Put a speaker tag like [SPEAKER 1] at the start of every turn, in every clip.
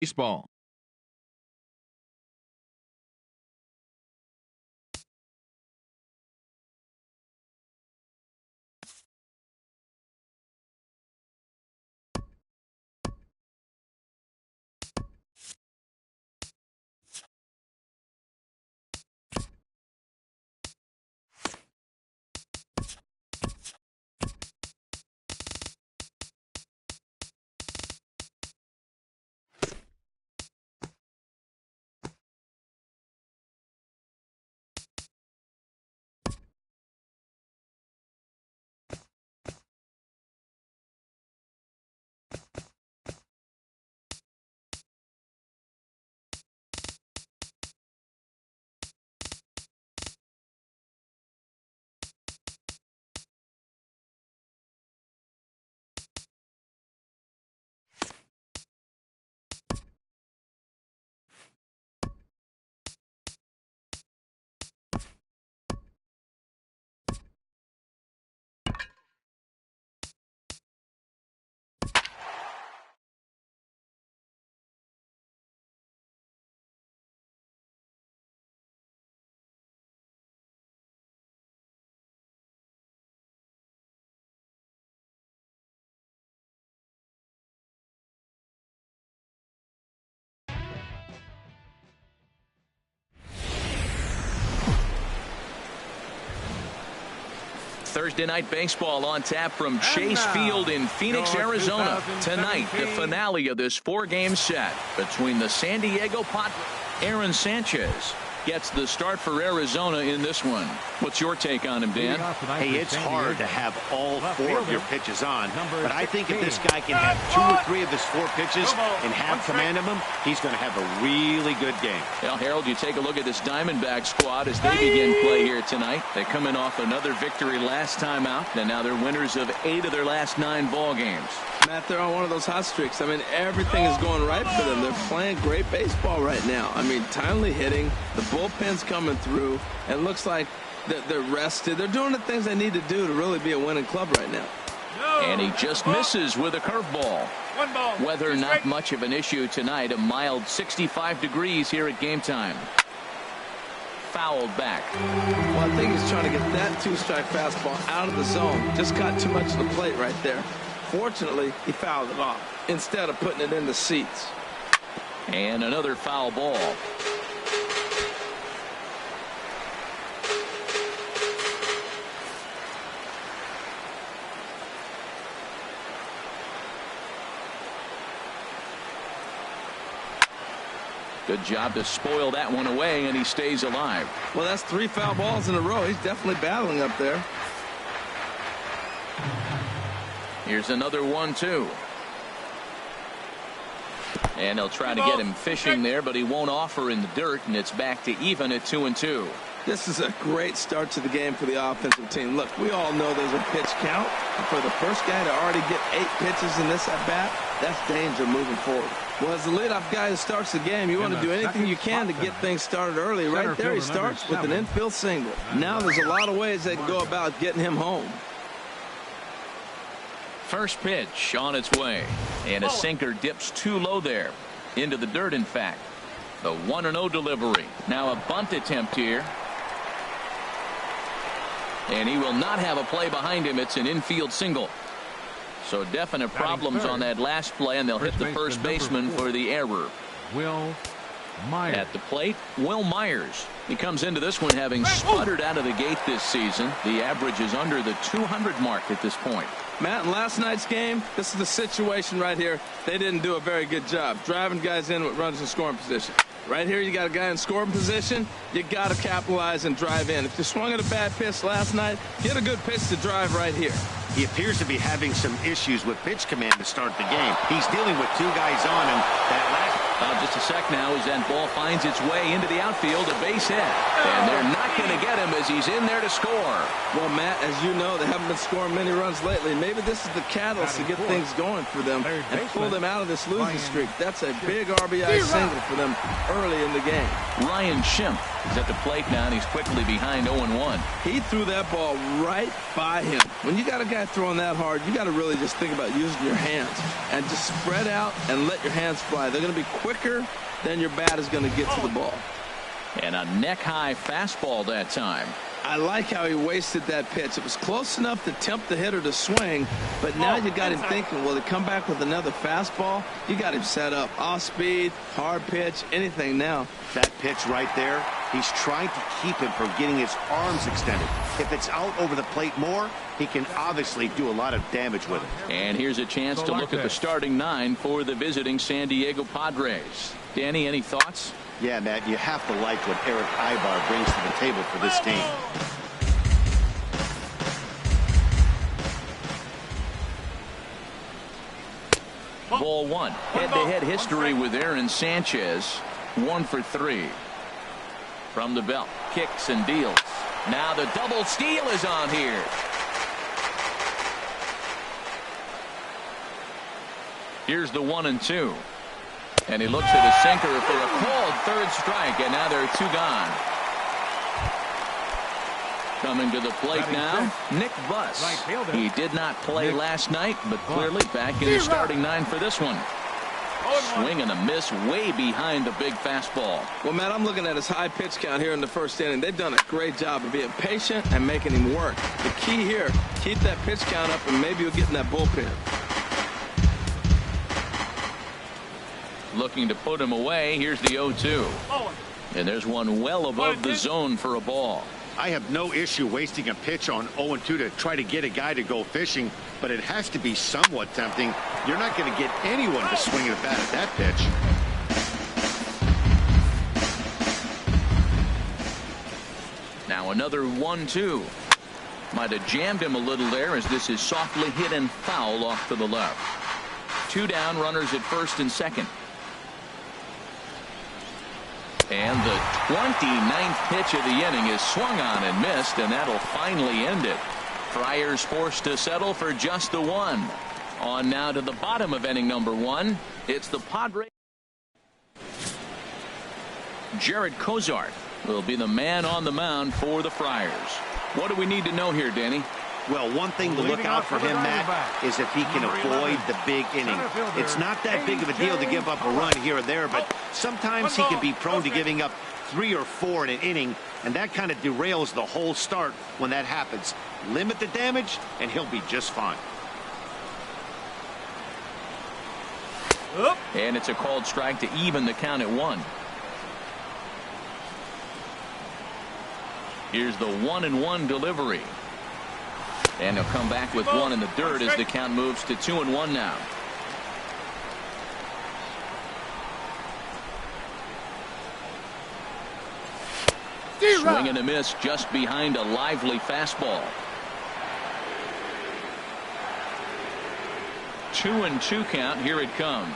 [SPEAKER 1] Baseball.
[SPEAKER 2] Thursday night baseball on tap from Chase Field in Phoenix, Arizona. Tonight, the finale of this four-game set between the San Diego Padres. Aaron Sanchez gets the start for Arizona in this one. What's your take on him, Dan?
[SPEAKER 3] Hey, it's hard to have all four of your pitches on, but I think if this guy can have 2 or 3 of his 4 pitches and have command of them, he's going to have a really good game.
[SPEAKER 2] Well, Harold, you take a look at this Diamondback squad as they begin play here tonight. They're coming off another victory last time out, and now they're winners of 8 of their last 9 ball games.
[SPEAKER 4] Matt, they're on one of those hot streaks. I mean, everything is going right for them. They're playing great baseball right now. I mean, timely hitting, the bullpen's coming through, and it looks like they're rested. They're doing the things they need to do to really be a winning club right now.
[SPEAKER 2] And he just misses with a curveball. Weather not much of an issue tonight. A mild 65 degrees here at game time. Fouled back.
[SPEAKER 4] Well, I think he's trying to get that 2-strike fastball out of the zone. Just got too much of the plate right there. Fortunately, he fouled it off instead of putting it in the seats.
[SPEAKER 2] And another foul ball. Good job to spoil that one away, and he stays alive.
[SPEAKER 4] Well, that's 3 foul balls in a row. He's definitely battling up there.
[SPEAKER 2] Here's another 1-2. And they'll try to get him fishing there, but he won't offer in the dirt, and it's back to even at 2-2.
[SPEAKER 4] This is a great start to the game for the offensive team. Look, we all know there's a pitch count. And for the first guy to already get 8 pitches in this at-bat, that's danger moving forward. Well, as the leadoff guy who starts the game, you want to do anything you can to get things started early. Right there, he starts with an infield single. Now there's a lot of ways they can go about getting him home.
[SPEAKER 2] First pitch on its way, and a sinker dips too low there, into the dirt in fact. The 1-0 delivery. Now a bunt attempt here, and he will not have a play behind him. It's an infield single. So definite problems on that last play, and they'll hit the first baseman for the error.
[SPEAKER 1] Will Myers.
[SPEAKER 2] At the plate, Will Myers. He comes into this one having sputtered out of the gate this season. The average is under the 200 mark at this point.
[SPEAKER 4] Matt, in last night's game, this is the situation right here. They didn't do a very good job driving guys in with runners in scoring position. Right here, you got a guy in scoring position. You got to capitalize and drive in. If you swung at a bad pitch last night, get a good pitch to drive right here.
[SPEAKER 3] He appears to be having some issues with pitch command to start the game. He's dealing with 2 guys on him. That last
[SPEAKER 2] just a sec now as that ball finds its way into the outfield, a base hit. And they're not going to get him as he's in there to score.
[SPEAKER 4] Well, Matt, as you know, they haven't been scoring many runs lately. Maybe this is the catalyst to get things going for them and pull them out of this losing streak. That's a big RBI single for them early in the game.
[SPEAKER 2] Ryan Schimpf is at the plate now, and he's quickly behind 0-1.
[SPEAKER 4] He threw that ball right by him. When you got a guy throwing that hard, you got to really just think about using your hands and just spread out and let your hands fly. They're going to be quicker than your bat is going to get to the ball.
[SPEAKER 2] And a neck-high fastball that time.
[SPEAKER 4] I like how he wasted that pitch. It was close enough to tempt the hitter to swing, but now you got him thinking, will he come back with another fastball? You got him set up. Off speed, hard pitch, anything now.
[SPEAKER 3] That pitch right there, he's trying to keep him from getting his arms extended. If it's out over the plate more, he can obviously do a lot of damage with it.
[SPEAKER 2] And here's a chance to look at the starting 9 for the visiting San Diego Padres. Danny, any thoughts?
[SPEAKER 3] Yeah, Matt, you have to like what Eric Ibar brings to the table for this team.
[SPEAKER 2] Ball 1. Head-to-head history with Aaron Sanchez. 1 for 3. From the belt. Kicks and deals. Now the double steal is on here. Here's the 1-2. And he looks at a sinker for a called third strike, and now there are 2 gone. Coming to the plate now, Nick Buss. He did not play last night, but clearly back in the starting 9 for this one. Swing and a miss way behind the big fastball.
[SPEAKER 4] Well, Matt, I'm looking at his high pitch count here in the first inning. They've done a great job of being patient and making him work. The key here, keep that pitch count up, and maybe you'll get in that bullpen.
[SPEAKER 2] Looking to put him away. Here's the 0-2. And there's one well above the zone for a ball.
[SPEAKER 3] I have no issue wasting a pitch on 0-2 to try to get a guy to go fishing, but it has to be somewhat tempting. You're not going to get anyone to swing a bat at that pitch.
[SPEAKER 2] Now another 1-2. Might have jammed him a little there as this is softly hit and foul off to the left. 2 down, runners at first and second. And the 29th pitch of the inning is swung on and missed, and that'll finally end it. Friars forced to settle for just the 1. On now to the bottom of inning number 1. It's the Padres. Jared Cozart will be the man on the mound for the Friars. What do we need to know here, Danny?
[SPEAKER 3] Well, one thing to look out for him, Matt, is if he can avoid the big inning. It's not that big of a deal to give up a run here or there, but sometimes he can be prone to giving up 3 or 4 in an inning, and that kind of derails the whole start when that happens. Limit the damage, and he'll be just fine.
[SPEAKER 2] And it's a called strike to even the count at 1. Here's the 1-1 delivery. And he'll come back with 1 in the dirt as the count moves to 2-1 now. Swing and a miss just behind a lively fastball. 2-2 count. Here it comes.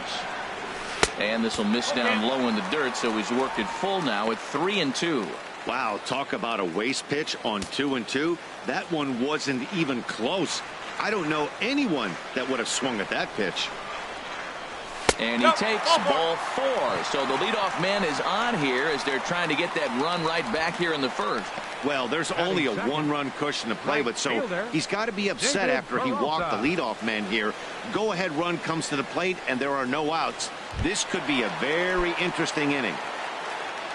[SPEAKER 2] And this will miss down low in the dirt, so he's worked it full now at 3-2.
[SPEAKER 3] Wow, talk about a waste pitch on 2-2. That one wasn't even close. I don't know anyone that would have swung at that pitch.
[SPEAKER 2] And he takes ball 4. So the leadoff man is on here as they're trying to get that run right back here in the first.
[SPEAKER 3] Well, there's only a 1-run cushion to play with, so he's got to be upset after he walked the leadoff man here. Go-ahead run comes to the plate, and there are no outs. This could be a very interesting inning.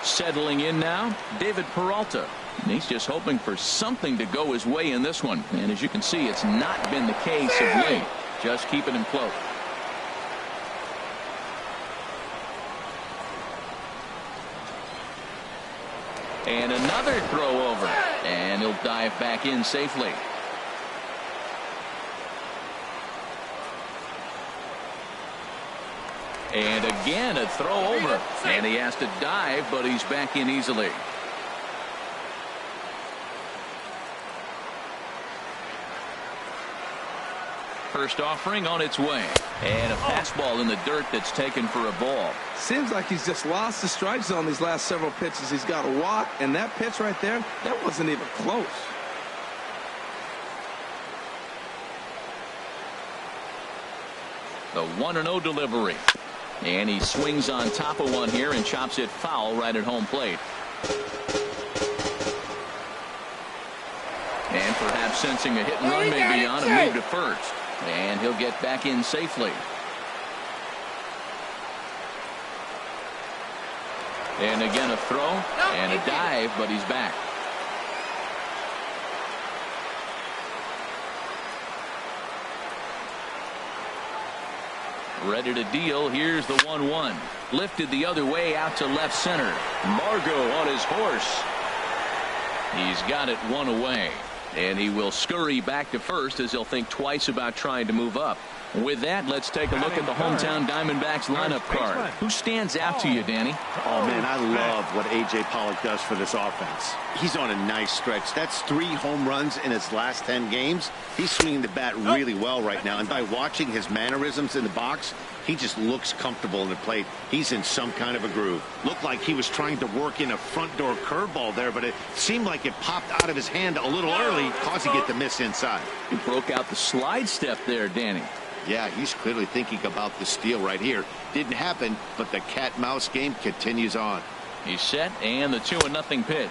[SPEAKER 2] Settling in now, David Peralta. And he's just hoping for something to go his way in this one. And as you can see, it's not been the case of late. Just keeping him close. And another throw over. And he'll dive back in safely. And again a throw over. And he has to dive, but he's back in easily. First offering on its way. And a fastball in the dirt that's taken for a ball.
[SPEAKER 4] Seems like he's just lost the strike zone these last several pitches. He's got a walk, and that pitch right there, that wasn't even close.
[SPEAKER 2] The 1-0 delivery. And he swings on top of one here and chops it foul right at home plate. And perhaps sensing a hit and run may be on, a move to first. And he'll get back in safely. And again a throw and a dive, but he's back. Ready to deal. Here's the 1-1. Lifted the other way out to left center. Margot on his horse. He's got it one away. And he will scurry back to first as he'll think twice about trying to move up. With that, let's take a look at the hometown Diamondbacks lineup card. Who stands out to you, Danny?
[SPEAKER 3] Oh, man, I love what A.J. Pollock does for this offense. He's on a nice stretch. That's 3 home runs in his last 10 games. He's swinging the bat really well right now. And by watching his mannerisms in the box, he just looks comfortable in the plate. He's in some kind of a groove. Looked like he was trying to work in a front door curveball there, but it seemed like it popped out of his hand a little early, causing it to miss inside.
[SPEAKER 2] He broke out the slide step there, Danny.
[SPEAKER 3] Yeah, he's clearly thinking about the steal right here. Didn't happen, but the cat-mouse game continues on.
[SPEAKER 2] He's set, and the 2-0 pitch.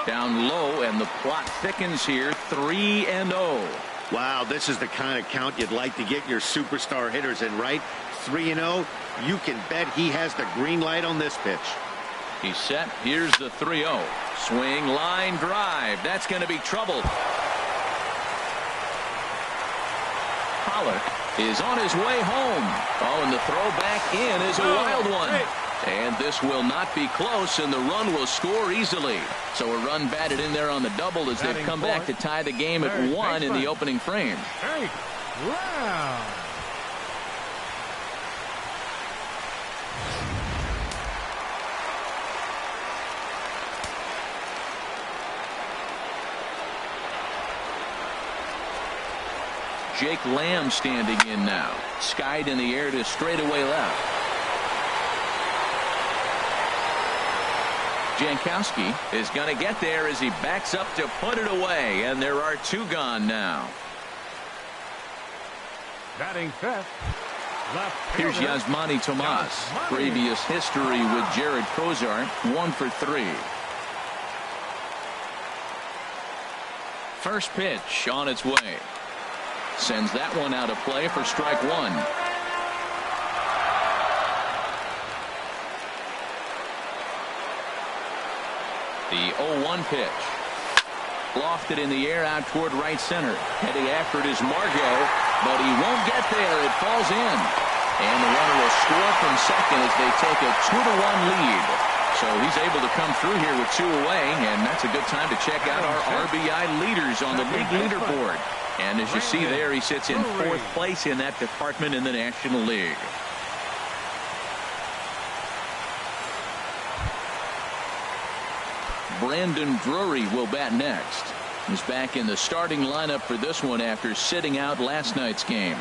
[SPEAKER 2] Down low, and the plot thickens here. 3-0.
[SPEAKER 3] Wow, this is the kind of count you'd like to get your superstar hitters in, right? 3-0. You can bet he has the green light on this pitch.
[SPEAKER 2] He's set. Here's the 3-0. Swing, line, drive. That's going to be trouble. Pollock is on his way home. Oh, and the throw back in is a wild one. And this will not be close, and the run will score easily. So a run batted in there on the double as they've come back to tie the game at 1 in the opening frame.
[SPEAKER 1] Wow.
[SPEAKER 2] Jake Lamb standing in now. Skied in the air to straightaway left. Jankowski is going to get there as he backs up to put it away, and there are 2 gone now.
[SPEAKER 1] Batting fifth.
[SPEAKER 2] Here's Yasmani Tomas. Previous history with Jared Cozart, 1 for 3. First pitch on its way. Sends that one out of play for strike 1. The 0-1 pitch. Lofted in the air out toward right center. Heading after it is Margot, but he won't get there. It falls in. And the runner will score from second as they take a 2-1 lead. So he's able to come through here with 2 away, and that's a good time to check out our RBI leaders on the league leaderboard. And as you see there, he sits in 4th place in that department in the National League. Brandon Drury will bat next. He's back in the starting lineup for this one after sitting out last night's game.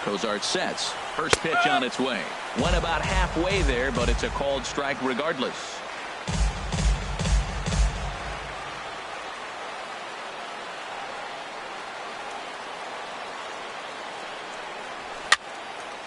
[SPEAKER 2] Cozart sets. First pitch on its way. Went about halfway there, but it's a called strike regardless.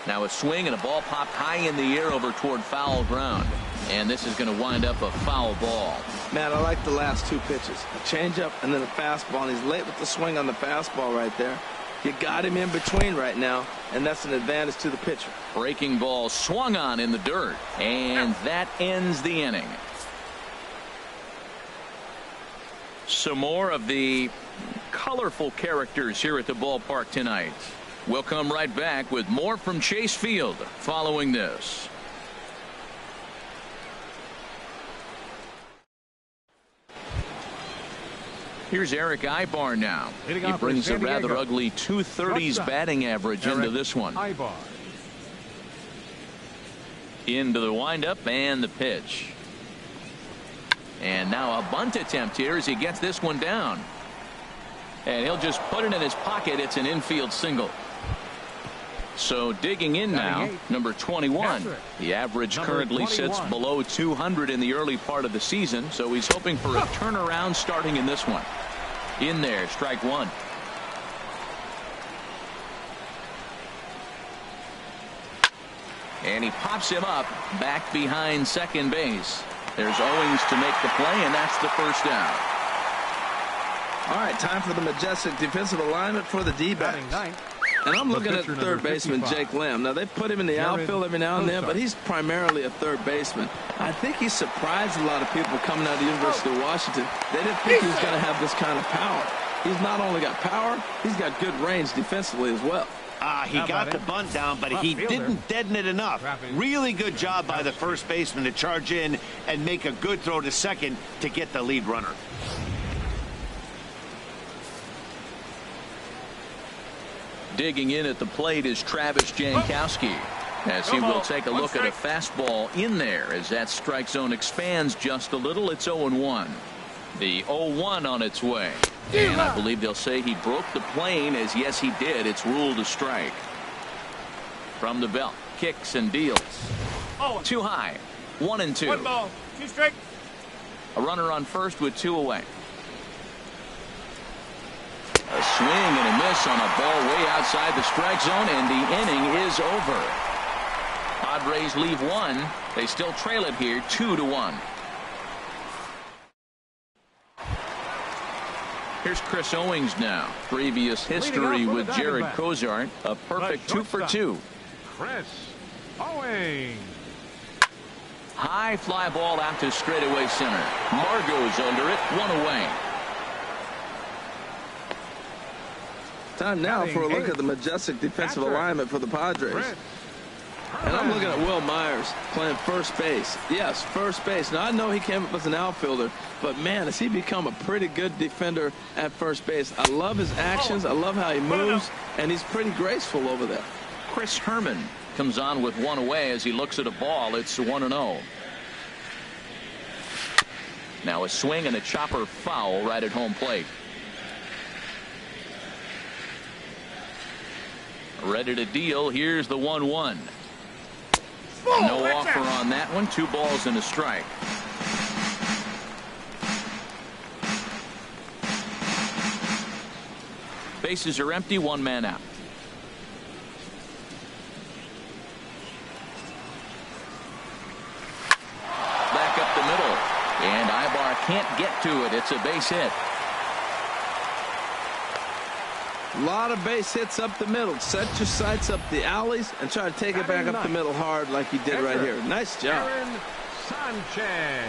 [SPEAKER 2] Now a swing and a ball popped high in the air over toward foul ground. And this is going to wind up a foul ball.
[SPEAKER 4] Man, I like the last 2 pitches. A changeup and then a fastball. And he's late with the swing on the fastball right there. You got him in between right now, and that's an advantage to the pitcher.
[SPEAKER 2] Breaking ball swung on in the dirt. And that ends the inning. Some more of the colorful characters here at the ballpark tonight. We'll come right back with more from Chase Field following this. Here's Eric Ibar now. He brings a rather ugly 230s batting average into this one. Into the windup and the pitch. And now a bunt attempt here as he gets this one down. And he'll just put it in his pocket. It's an infield single. So digging in now, number 21. The average currently sits below 200 in the early part of the season, so he's hoping for a turnaround starting in this one. In there, strike one. And he pops him up back behind second base. There's Owings to make the play, and that's the first down.
[SPEAKER 4] All right, time for the majestic defensive alignment for the D-backs. And I'm looking at third baseman Jake Lamb. Now, they put him in the outfield every now and then, but he's primarily a third baseman. I think he surprised a lot of people coming out of the University of Washington. They didn't think he was going to have this kind of power. He's not only got power, he's got good range defensively as well.
[SPEAKER 3] He got the bunt down, but he didn't deaden it enough. Really good job by the first baseman to charge in and make a good throw to second to get the lead runner.
[SPEAKER 2] Digging in at the plate is Travis Jankowski, as he will take a look at a fastball in there as that strike zone expands just a little. It's 0-1. The 0-1 on its way. And I believe they'll say he broke the plane, as yes, he did. It's ruled a strike. From the belt, kicks and deals. Too high. 1-2.
[SPEAKER 1] 1 ball, 2 strike.
[SPEAKER 2] A runner on first with 2 away. A swing and a miss on a ball way outside the strike zone, and the inning is over. Padres leave 1. They still trail it here 2-1. Here's Chris Owings now. Previous history with Jared Cozart. A perfect 2 for 2.
[SPEAKER 1] Chris Owings.
[SPEAKER 2] High fly ball out to straightaway center. Margot's under it. 1 away.
[SPEAKER 4] Time now for a look at the majestic defensive alignment for the Padres. And I'm looking at Will Myers playing first base. Yes, first base. Now, I know he came up as an outfielder, but, man, has he become a pretty good defender at first base. I love his actions. I love how he moves, and he's pretty graceful over there.
[SPEAKER 2] Chris Herman comes on with 1 away as he looks at a ball. It's 1-0. Now a swing and a chopper foul right at home plate. Ready to deal. Here's the 1-1. No offer on that one. 2 balls and a strike. Bases are empty. 1 man out. Back up the middle. And Ibar can't get to it. It's a base hit.
[SPEAKER 4] A lot of base hits up the middle. Set your sights up the alleys and try to take it back up the middle hard like he did right here. Nice job.
[SPEAKER 1] Aaron Sanchez.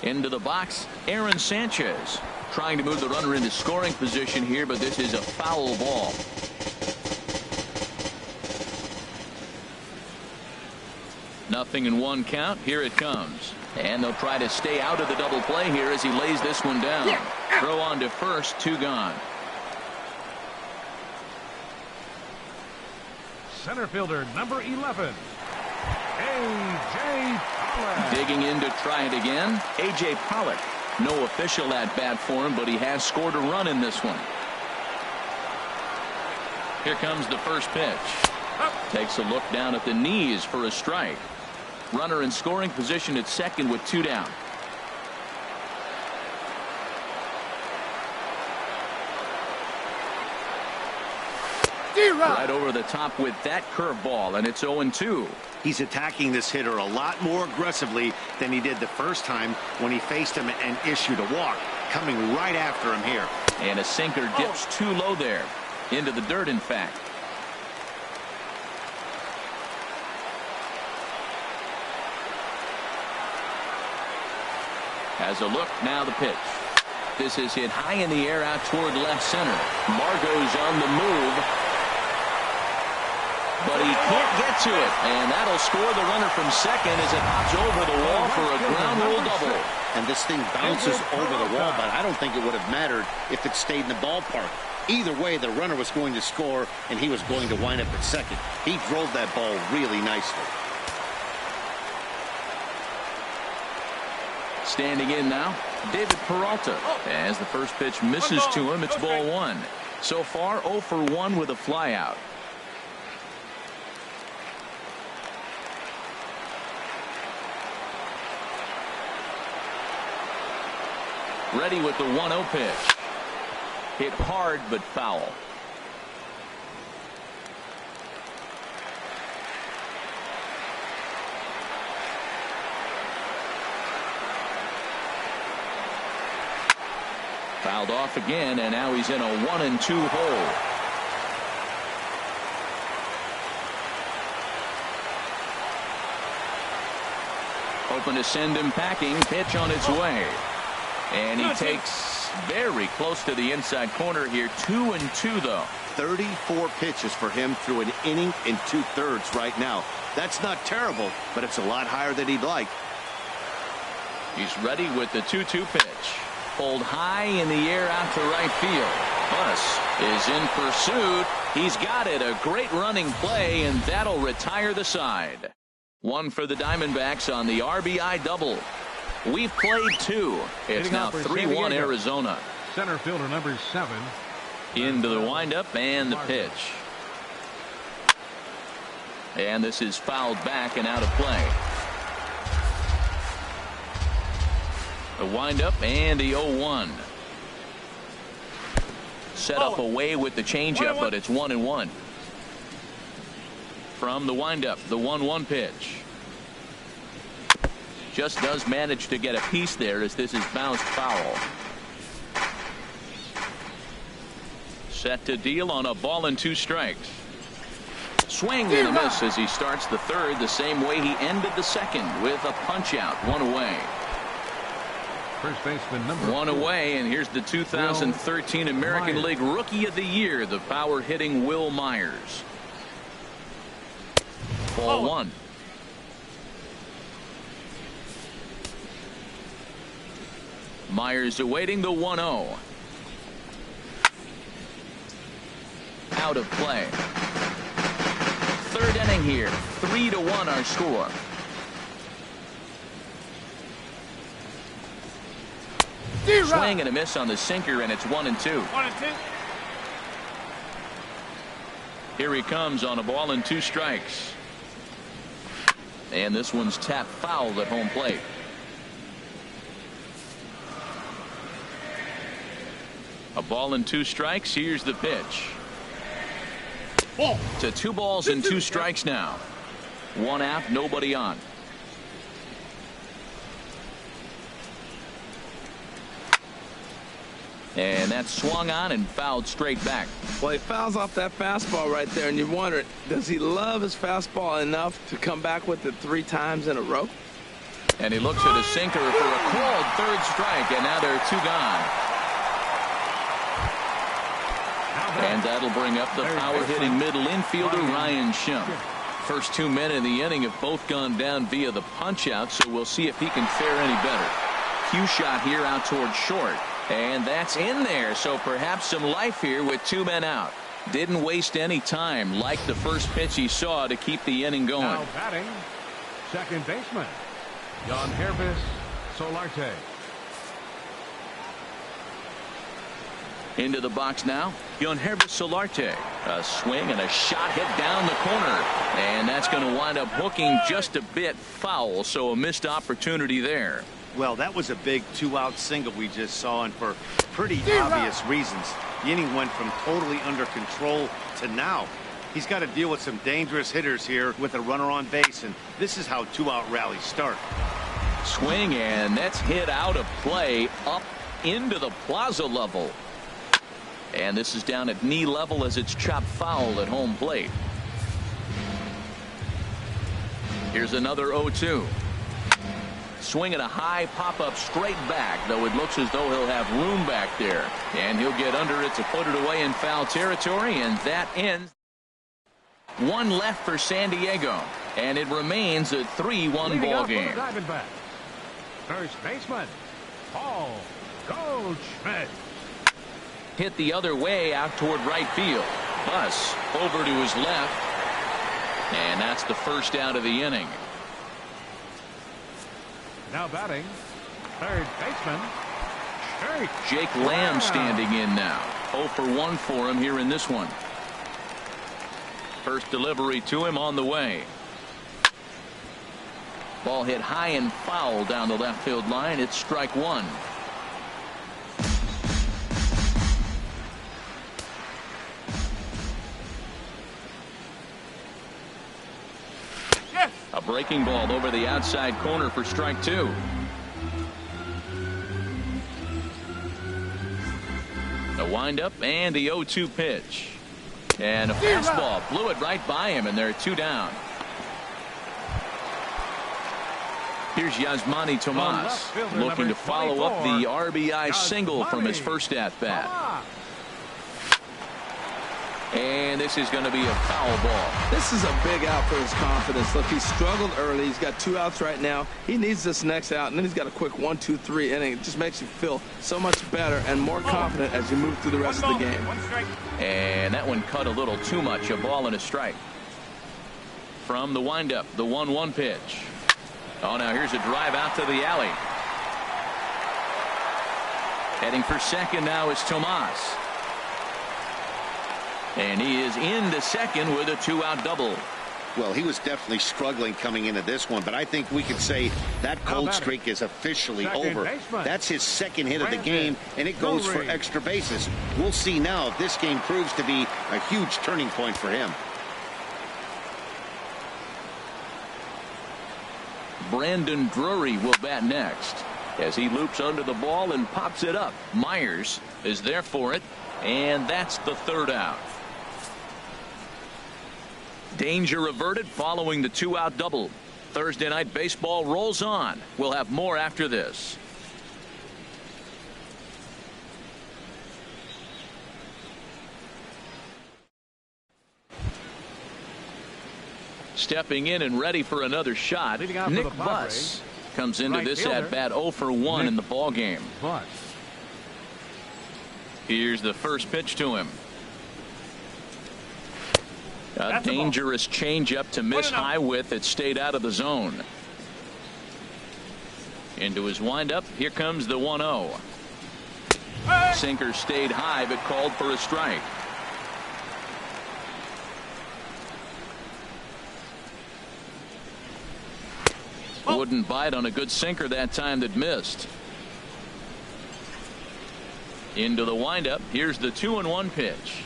[SPEAKER 2] Into the box, Aaron Sanchez trying to move the runner into scoring position here, but this is a foul ball. Nothing in 1 count. Here it comes. And they'll try to stay out of the double play here as he lays this one down. Throw on to first. 2 gone.
[SPEAKER 1] Center fielder number 11. A.J. Pollock.
[SPEAKER 2] Digging in to try it again. A.J. Pollock. No official at bat for him, but he has scored a run in this one. Here comes the first pitch. Takes a look down at the knees for a strike. Runner in scoring position at second with 2 down. Right over the top with that curveball, and it's 0-2.
[SPEAKER 3] He's attacking this hitter a lot more aggressively than he did the first time when he faced him and issued a walk. Coming right after him here.
[SPEAKER 2] And a sinker dips too low there. Into the dirt, in fact. Has a look, now the pitch. This is hit high in the air out toward left center. Margot's on the move. But he can't get to it. And that'll score the runner from second as it hops over the wall for a ground rule double.
[SPEAKER 3] And this thing bounces over the wall, but I don't think it would have mattered if it stayed in the ballpark. Either way, the runner was going to score, and he was going to wind up at second. He drove that ball really nicely.
[SPEAKER 2] Standing in now, David Peralta. As the first pitch misses to him, it's ball one. So far, 0 for 1 with a flyout. Ready with the 1-0 pitch. Hit hard but foul. Fouled off again, and now he's in a 1-2 hole. Hoping to send him packing. Pitch on its way. And he takes very close to the inside corner here. 2-2 though.
[SPEAKER 3] 34 pitches for him through an inning and 2/3 right now. That's not terrible, but it's a lot higher than he'd like.
[SPEAKER 2] He's ready with the 2-2 pitch. Pulled high in the air out to right field. Buss is in pursuit. He's got it. A great running play, and that'll retire the side. One for the Diamondbacks on the RBI double. We've played 2. It's now 3-1 Arizona.
[SPEAKER 1] Center fielder number 7.
[SPEAKER 2] Into the windup and the pitch. And this is fouled back and out of play. The windup and the 0-1. Set up away with the changeup, but it's 1-1. From the windup, the 1-1 pitch. Just does manage to get a piece there as this is bounced foul. Set to deal on a ball and 2 strikes. Swing and a miss as he starts the third the same way he ended the second with a punch out. 1 away.
[SPEAKER 1] First baseman number
[SPEAKER 2] 1 away, and here's the 2013 American League Rookie of the Year, the power hitting Will Myers. Ball 1. Myers awaiting the 1-0. Out of play. Third inning here. 3-1 our score. Swing and a miss on the sinker, and it's 1-2. Here he comes on a ball and 2 strikes. And this one's tapped foul at home plate. A ball and 2 strikes. Here's the pitch. To 2 balls and 2 strikes now. 1 out, nobody on. And that's swung on and fouled straight back.
[SPEAKER 4] Well, he fouls off that fastball right there, and you wonder, does he love his fastball enough to come back with it 3 times in a row?
[SPEAKER 2] And he looks at a sinker for a called 3rd strike, and now there are 2 gone. And that'll bring up the power-hitting middle infielder, Ryan Schimpf. First 2 men in the inning have both gone down via the punch-out, so we'll see if he can fare any better. Cue shot here out towards short. And that's in there, so perhaps some life here with 2 men out. Didn't waste any time like the first pitch he saw to keep the inning going.
[SPEAKER 1] Now batting, second baseman, Yangervis Solarte.
[SPEAKER 2] Into the box now, Yangervis Solarte. A swing and a shot hit down the corner. And that's going to wind up hooking just a bit foul, so a missed opportunity there.
[SPEAKER 3] Well, that was a big 2-out single we just saw, and for pretty obvious reasons. The inning went from totally under control to now. He's got to deal with some dangerous hitters here with a runner on base, and this is how 2-out rallies start.
[SPEAKER 2] Swing, and that's hit out of play up into the plaza level. And this is down at knee level as it's chopped foul at home plate. Here's another 0-2. Swinging a high pop-up straight back, though it looks as though he'll have room back there. And he'll get under it to put it away in foul territory, and that ends. 1 left for San Diego, and it remains a 3-1 ball game.
[SPEAKER 1] First baseman, Paul Goldschmidt.
[SPEAKER 2] Hit the other way out toward right field. Buss over to his left, and that's the first out of the inning.
[SPEAKER 1] Now batting, third baseman,
[SPEAKER 2] Jake Lamb standing in now. 0 for 1 for him here in this one. First delivery to him on the way. Ball hit high and foul down the left field line. It's strike one. A breaking ball over the outside corner for strike two. The windup and the 0-2 pitch. And a fastball blew it right by him, and they're two down. Here's Yasmani Tomas looking to follow up the RBI single from his first at-bat. And this is going to be a foul ball.
[SPEAKER 4] This is a big out for his confidence. Look, he struggled early. He's got 2 outs right now. He needs this next out, and then he's got a quick 1-2-3 inning. It just makes you feel so much better and more confident as you move through the rest of the game.
[SPEAKER 2] And that one cut a little too much. A ball and a strike. From the windup, the 1-1 pitch. Oh, now here's a drive out to the alley. Heading for second now is Tomas. And he is into second with a 2-out double.
[SPEAKER 3] Well, he was definitely struggling coming into this one, but I think we could say that cold streak is officially over. That's his second hit of the game, and it goes for extra bases. We'll see now if this game proves to be a huge turning point for him.
[SPEAKER 2] Brandon Drury will bat next as he loops under the ball and pops it up. Myers is there for it, and that's the third out. Danger averted following the 2-out double. Thursday Night Baseball rolls on. We'll have more after this. Stepping in and ready for another shot, Nick Buss comes into this at-bat 0 for 1 in the ball game. Here's the first pitch to him. A dangerous changeup to miss high with. It stayed out of the zone. Into his windup. Here comes the 1-0. Sinker stayed high but called for a strike. Wouldn't bite on a good sinker that time that missed. Into the windup. Here's the 2-1 pitch.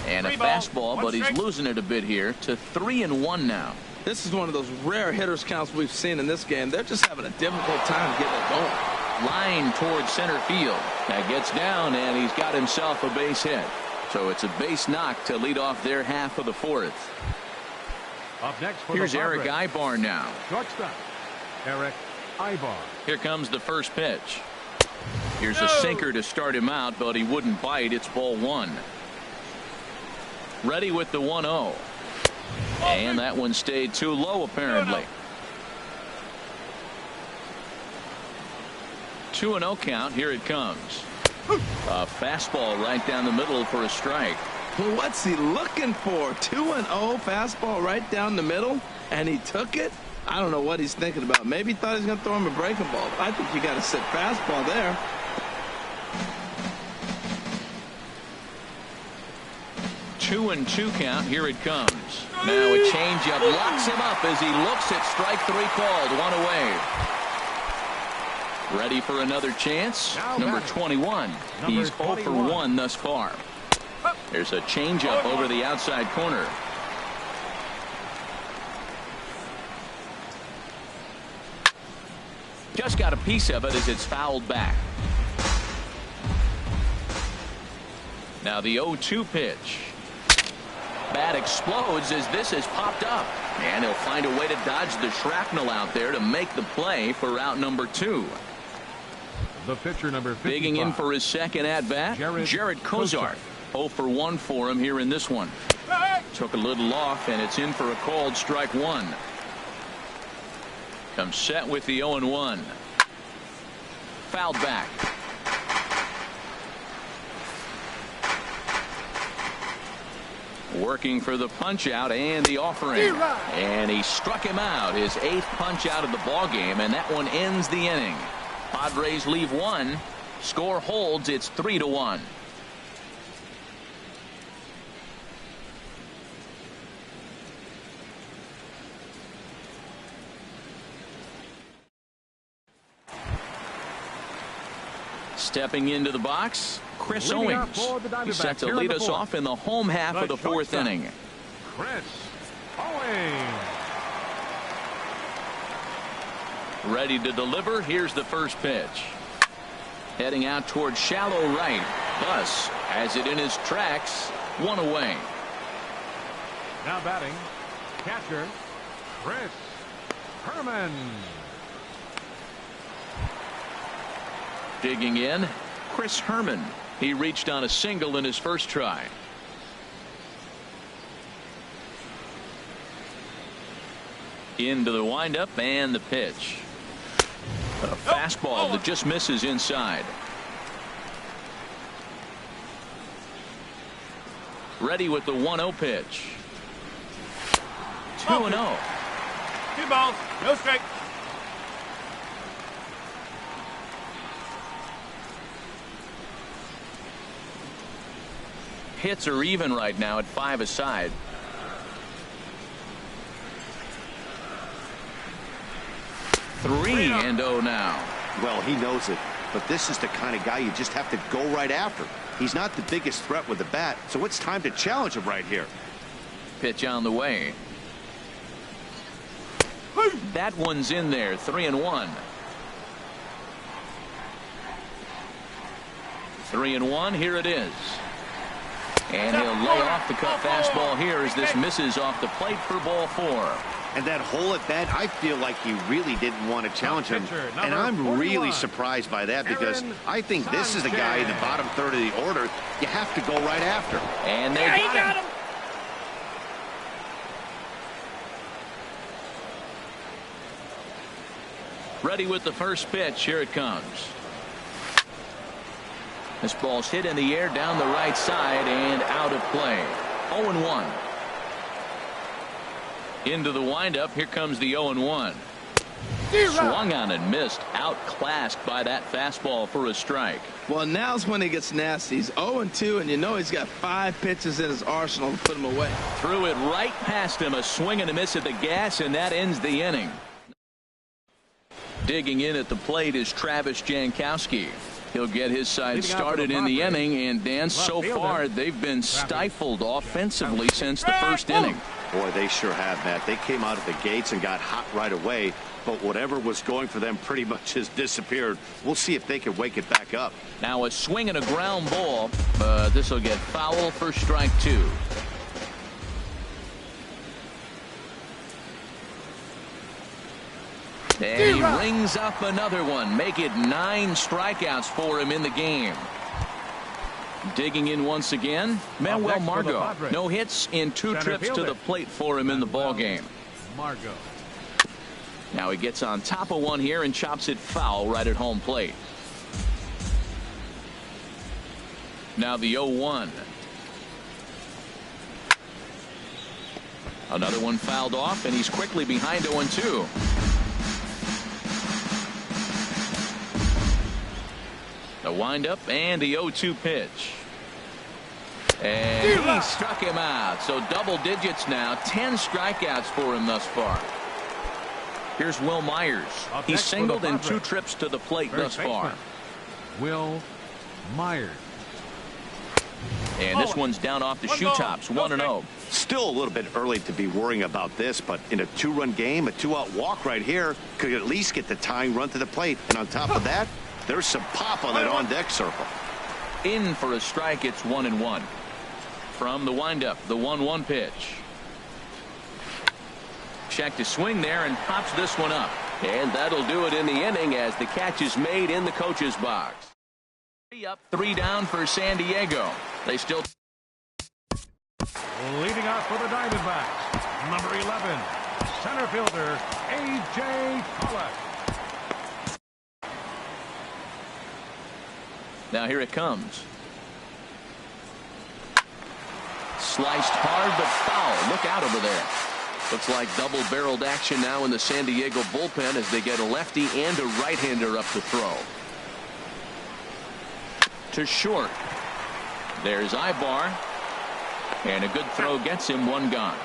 [SPEAKER 2] And a fastball, but he's losing it a bit here to 3-1 now.
[SPEAKER 4] This is one of those rare hitters counts we've seen in this game. They're just having a difficult time getting it going.
[SPEAKER 2] Line towards center field. That gets down, and he's got himself a base hit. So it's a base knock to lead off their half of the fourth.
[SPEAKER 1] Up next for
[SPEAKER 2] Here's Eric Ibar now.
[SPEAKER 1] Shortstop, Eric Ibar.
[SPEAKER 2] Here comes the first pitch. Here's a sinker to start him out, but he wouldn't bite. It's ball one. Ready with the 1-0. And that one stayed too low, apparently. 2-0 count. Here it comes. A fastball right down the middle for a strike.
[SPEAKER 4] Well, what's he looking for? 2-0 fastball right down the middle, and he took it? I don't know what he's thinking about. Maybe he thought he was going to throw him a breaking ball. I think you got to sit fastball there.
[SPEAKER 2] 2-2 count. Here it comes. Now a changeup locks him up as he looks at strike three called. One away. Ready for another chance. Number 21. He's 0 for 1 thus far. There's a changeup over the outside corner. Just got a piece of it as it's fouled back. Now the 0-2 pitch. Bat explodes as this has popped up. And he'll find a way to dodge the shrapnel out there to make the play for out number 2.
[SPEAKER 1] The pitcher number 55.
[SPEAKER 2] Digging in for his second at-bat, Jared Kozart. 0 for 1 for him here in this one. Took a little off, and it's in for a called strike one. Comes set with the 0-1. Fouled back. Working for the punch out and the offering. And he struck him out. His 8th punch out of the ball game, and that one ends the inning. Padres leave 1 Score holds. It's 3-1. Stepping into the box, Chris Owings. He's set to lead us off in the home half of the fourth inning.
[SPEAKER 1] Chris Owings.
[SPEAKER 2] Ready to deliver. Here's the first pitch. Heading out towards shallow right. Bus has it in his tracks. One away.
[SPEAKER 1] Now batting, catcher, Chris Herman.
[SPEAKER 2] Digging in, Chris Herman. He reached on a single in his first try. Into the windup and the pitch. A fastball that just misses inside. Ready with the 1-0 pitch. 2-0.
[SPEAKER 1] 2 balls, no strike.
[SPEAKER 2] Hits are even right now at 5 aside. Three and 0 now.
[SPEAKER 3] Well, he knows it, but this is the kind of guy you just have to go right after. He's not the biggest threat with the bat, so it's time to challenge him right here.
[SPEAKER 2] Pitch on the way. That one's in there. 3-1. 3-1. Here it is. And he'll lay off the cut fastball here as this misses off the plate for ball 4.
[SPEAKER 3] And that hole at bat, I feel like he really didn't want to challenge him. And I'm really surprised by that because I think this is the guy in the bottom third of the order you have to go right after.
[SPEAKER 2] And they got him. Ready with the first pitch. Here it comes. This ball's hit in the air down the right side and out of play. 0-1. Into the windup. Here comes the 0-1. Swung on and missed. Outclassed by that fastball for a strike.
[SPEAKER 4] Well, now's when he gets nasty. He's 0-2, and you know he's got 5 pitches in his arsenal to put him away.
[SPEAKER 2] Threw it right past him. A swing and a miss at the gas, and that ends the inning. Digging in at the plate is Travis Jankowski. He'll get his side started in the inning, and Dan, so far they've been stifled offensively since the first inning.
[SPEAKER 3] Boy, they sure have, Matt. They came out of the gates and got hot right away, but whatever was going for them pretty much has disappeared. We'll see if they can wake it back up.
[SPEAKER 2] Now a swing and a ground ball, but this will get foul for strike 2. And he rings up another one. Make it 9 strikeouts for him in the game. Digging in once again, Manuel Margot. No hits in 2 trips to the plate for him in the ball game.
[SPEAKER 1] Margot.
[SPEAKER 2] Now he gets on top of one here and chops it foul right at home plate. Now the 0-1. Another one fouled off, and he's quickly behind 0-2. The windup and the 0-2 pitch. And he struck him out. So double digits now. 10 strikeouts for him thus far. Here's Will Myers. He's singled in 2 trips to the plate thus far.
[SPEAKER 1] Will Myers.
[SPEAKER 2] And this one's down off the shoe tops. 1-0.
[SPEAKER 3] Still a little bit early to be worrying about this, but in a 2-run game, a 2-out walk right here could at least get the tying run to the plate. And on top of that, there's some pop on that on-deck circle.
[SPEAKER 2] In for a strike. It's 1-1. From the windup, the 1-1 pitch. Check to swing there and pops this one up. And that'll do it in the inning as the catch is made in the coach's box. 3 up, 3 down for San Diego. They still
[SPEAKER 1] leading off for the Diamondbacks, number 11, center fielder A.J. Pollock.
[SPEAKER 2] Now here it comes. Sliced hard but foul. Look out over there. Looks like double-barreled action now in the San Diego bullpen as they get a lefty and a right-hander up to throw. to short. There's Ibar. And a good throw gets him one gone.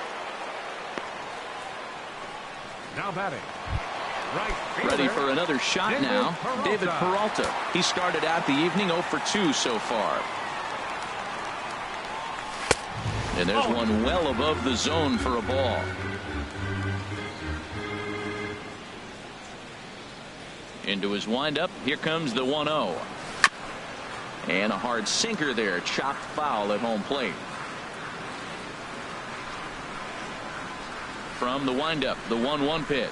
[SPEAKER 1] Now batting. Right fielder.
[SPEAKER 2] Ready for another shot now. David Peralta. He started out the evening 0 for 2 so far. And there's one well above the zone for a ball. Into his windup. Here comes the 1-0. And a hard sinker there. Chopped foul at home plate. From the windup, the 1-1 pitch.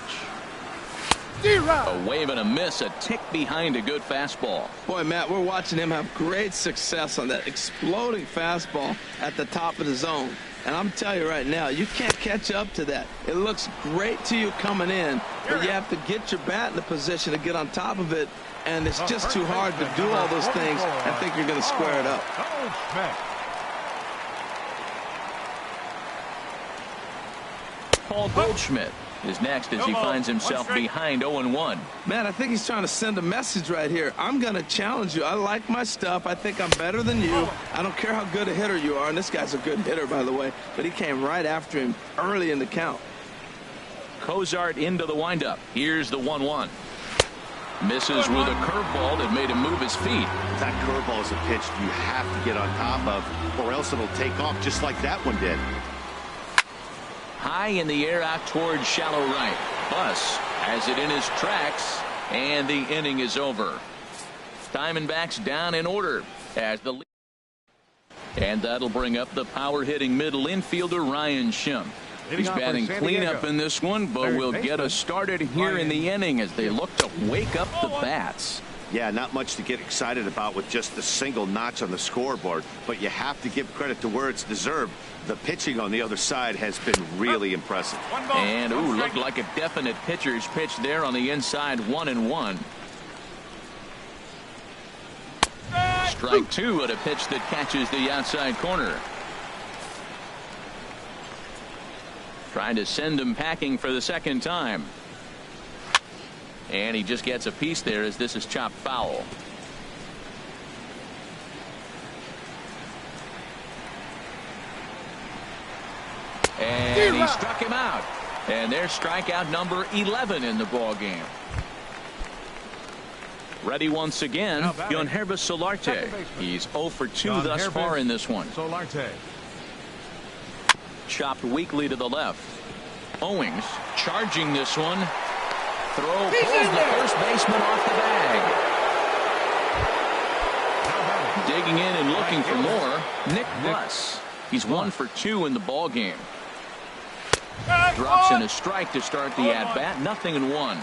[SPEAKER 2] A wave and a miss, a tick behind a good fastball.
[SPEAKER 4] Boy, Matt, we're watching him have great success on that exploding fastball at the top of the zone. And I'm telling you right now, you can't catch up to that. It looks great to you coming in, but you have to get your bat in the position to get on top of it. And it's just too hard to do all those things and think you're going to square it up.
[SPEAKER 2] Paul Goldschmidt is next as he finds himself behind 0-1.
[SPEAKER 4] Man, I think he's trying to send a message right here. I'm going to challenge you. I like my stuff. I think I'm better than you. I don't care how good a hitter you are. And this guy's a good hitter, by the way. But he came right after him early in the count.
[SPEAKER 2] Cozart into the windup. Here's the 1-1. Misses with a curveball that made him move his feet.
[SPEAKER 3] That curveball is a pitch you have to get on top of, or else it'll take off just like that one did.
[SPEAKER 2] High in the air out towards shallow right. Bus has it in his tracks, and the inning is over. Diamondbacks down in order as the lead. And that'll bring up the power hitting middle infielder Ryan Schimm. He's batting cleanup in this one, but we'll get us started here in the inning as they look to wake up the bats.
[SPEAKER 3] Yeah, not much to get excited about with just the single notch on the scoreboard, but you have to give credit to where it's deserved. The pitching on the other side has been really impressive.
[SPEAKER 2] And looked like a definite pitcher's pitch there on the inside. 1-1. Strike two at a pitch that catches the outside corner. Trying to send him packing for the second time. And he just gets a piece there as this is chopped foul. And he struck him out. And there's strikeout number 11 in the ball game. Ready once again, Yonhervis Solarte. He's 0 for 2 thus far in this one.
[SPEAKER 1] Solarte.
[SPEAKER 2] Chopped weakly to the left. Owings charging this one. Throw pulls the first baseman off the bag. Digging in and looking for more, Nick Buss. He's 1 for 2 in the ball game. Drops in a strike to start the at-bat. 0-1.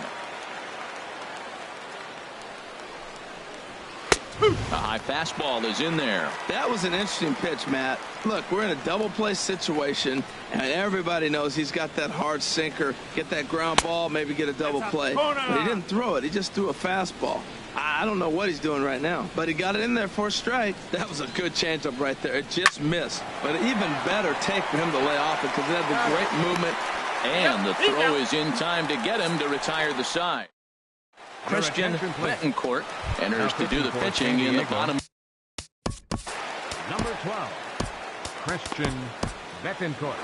[SPEAKER 2] A high fastball is in there.
[SPEAKER 4] That was an interesting pitch, Matt. Look, we're in a double play situation, and everybody knows he's got that hard sinker. Get that ground ball, maybe get a double play. But he didn't throw it. He just threw a fastball. I don't know what he's doing right now, but he got it in there for a strike. That was a good changeup right there. It just missed. But an even better take for him to lay off it because it had the great movement.
[SPEAKER 2] And the throw is in time to get him to retire the side. Christian Betancourt enters to do the pitching in the bottom.
[SPEAKER 1] Number 12, Christian Betancourt.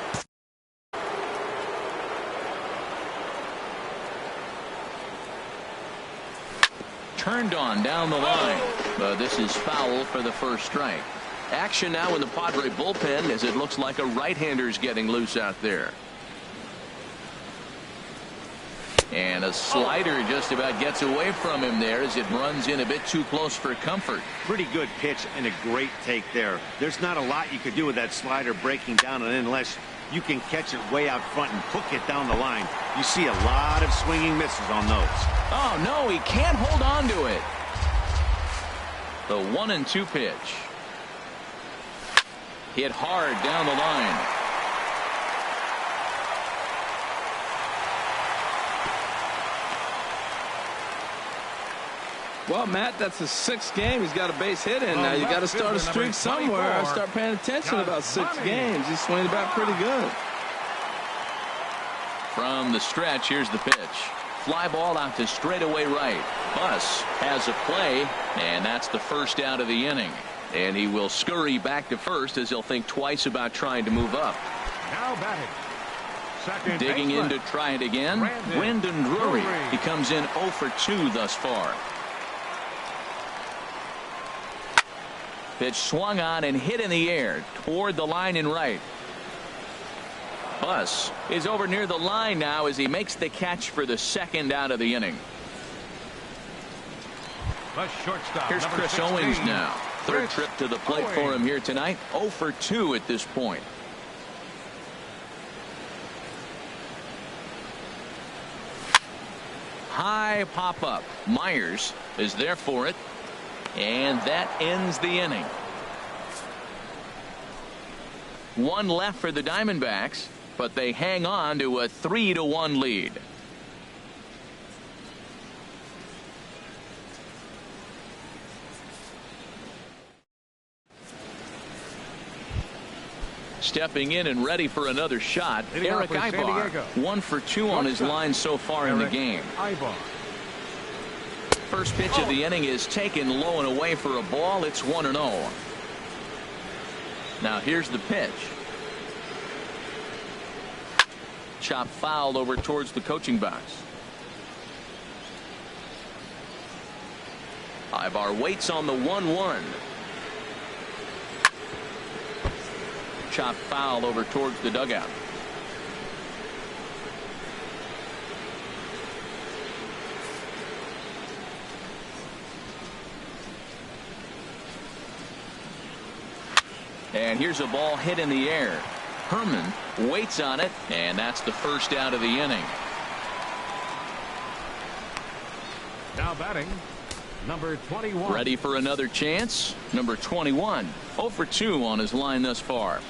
[SPEAKER 2] Turned on down the line. This is foul for the first strike. Action now in the Padre bullpen as it looks like a right-hander's getting loose out there. And a slider just about gets away from him there as it runs in a bit too close for comfort.
[SPEAKER 3] Pretty good pitch and a great take there. There's not a lot you could do with that slider breaking down unless you can catch it way out front and hook it down the line. You see a lot of swinging misses on those.
[SPEAKER 2] Oh, no, he can't hold on to it. The 1-2 pitch. Hit hard down the line.
[SPEAKER 4] Well, Matt, that's the 6th game. He's got a base hit in now. You got to start a streak somewhere. I start paying attention about 6 games. He's swinging about pretty good.
[SPEAKER 2] From the stretch, here's the pitch. Fly ball out to straightaway right. Bus has a play, and that's the first out of the inning. And he will scurry back to first as he'll think twice about trying to move up.
[SPEAKER 1] Now batting. Second
[SPEAKER 2] Digging
[SPEAKER 1] baseman.
[SPEAKER 2] in to try it again. Wyndon Drury. He comes in 0 for 2 thus far. Pitch swung on and hit in the air toward the line in right. Bus is over near the line now as he makes the catch for the second out of the inning.
[SPEAKER 1] The shortstop.
[SPEAKER 2] Here's
[SPEAKER 1] number
[SPEAKER 2] Chris
[SPEAKER 1] 16.
[SPEAKER 2] Owings now. Third
[SPEAKER 1] Chris
[SPEAKER 2] trip to the plate for him here tonight. 0 for 2 at this point. High pop up. Myers is there for it. And that ends the inning. One left for the Diamondbacks, but they hang on to a 3-1 lead. Stepping in and ready for another shot, Eric Ibar. 1 for 2 on his line so far in the game. First pitch of the inning is taken low and away for a ball. It's 1-0. Now here's the pitch. Chop fouled over towards the coaching box. Ibar waits on the 1-1. Chop foul over towards the dugout. And here's a ball hit in the air. Herman waits on it, and that's the first out of the inning.
[SPEAKER 1] Now batting, number 21.
[SPEAKER 2] Ready for another chance. Number 21. 0 for 2 on his line thus far.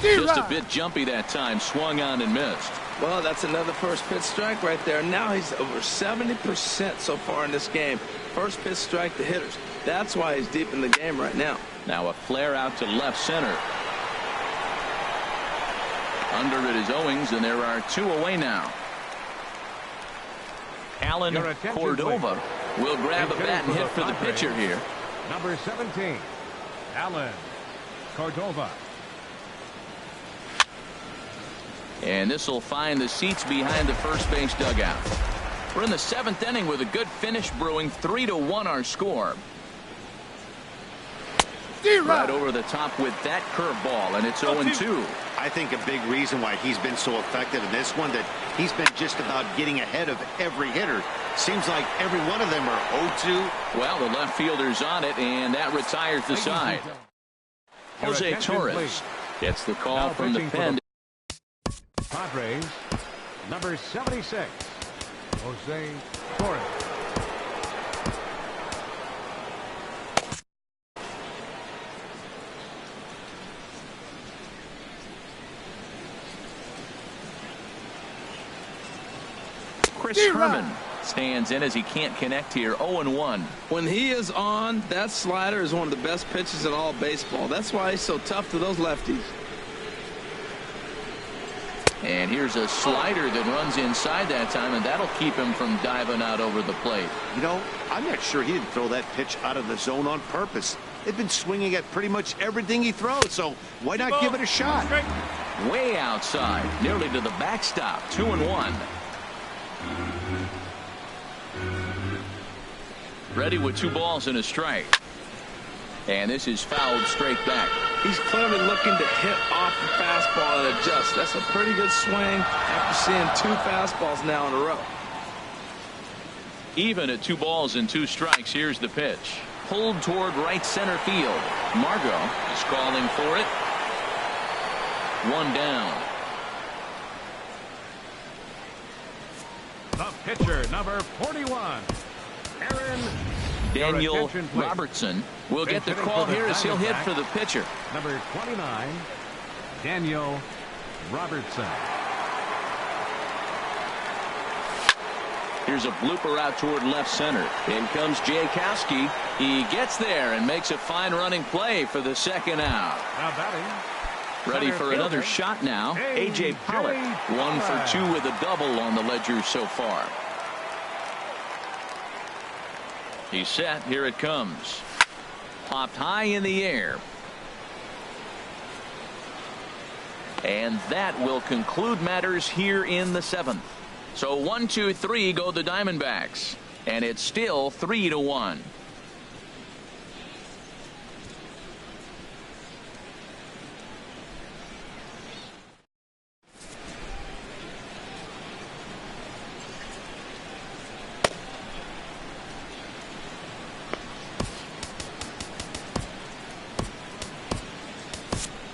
[SPEAKER 2] Just a bit jumpy that time. Swung on and missed.
[SPEAKER 4] Well, that's another first pitch strike right there. Now he's over 70% so far in this game. First pitch strike to hitters. That's why he's deep in the game right now.
[SPEAKER 2] Now a flare out to left center. Under it is Owings, and there are 2 away now. Alan Cordova will grab a bat and hit for the pitcher here.
[SPEAKER 1] Number 17, Alan Cordova.
[SPEAKER 2] And this will find the seats behind the first base dugout. We're in the 7th inning with a good finish brewing. 3-1 our score. Right over the top with that curveball, and it's 0-2.
[SPEAKER 3] I think a big reason why he's been so effective in this one, that he's been just about getting ahead of every hitter. Seems like every one of them are 0-2.
[SPEAKER 2] Well, the left fielder's on it, and that retires the side. Jose Torres gets the call from the pen.
[SPEAKER 1] Padres, number 76, Jose Torres.
[SPEAKER 2] Chris Herman stands in as he can't connect here. 0-1.
[SPEAKER 4] When he is on, that slider is one of the best pitches in all baseball. That's why he's so tough to those lefties.
[SPEAKER 2] And here's a slider that runs inside that time, and that'll keep him from diving out over the plate.
[SPEAKER 3] You know, I'm not sure he didn't throw that pitch out of the zone on purpose. They've been swinging at pretty much everything he throws, so why not give it a shot?
[SPEAKER 2] Way outside, nearly to the backstop. 2-1. Ready with 2 balls and a strike. And this is fouled straight back.
[SPEAKER 4] He's clearly looking to hit off the fastball and adjust. That's a pretty good swing after seeing 2 fastballs now in a row.
[SPEAKER 2] Even at 2 balls and 2 strikes, here's the pitch. Pulled toward right center field. Margot is calling for it. 1 down.
[SPEAKER 1] The pitcher, number 41, Aaron.
[SPEAKER 2] Daniel Robertson will get the call here as he'll hit for the pitcher.
[SPEAKER 1] Number 29, Daniel Robertson.
[SPEAKER 2] Here's a blooper out toward left center. In comes Jankowski. He gets there and makes a fine running play for the second out.
[SPEAKER 1] Now batting.
[SPEAKER 2] Ready for another shot now. A.J. Pollock. 1 for 2 with a double on the ledger so far. He's set. Here it comes. Popped high in the air. And that will conclude matters here in the 7th. So 1, 2, 3 go the Diamondbacks. And it's still 3-1.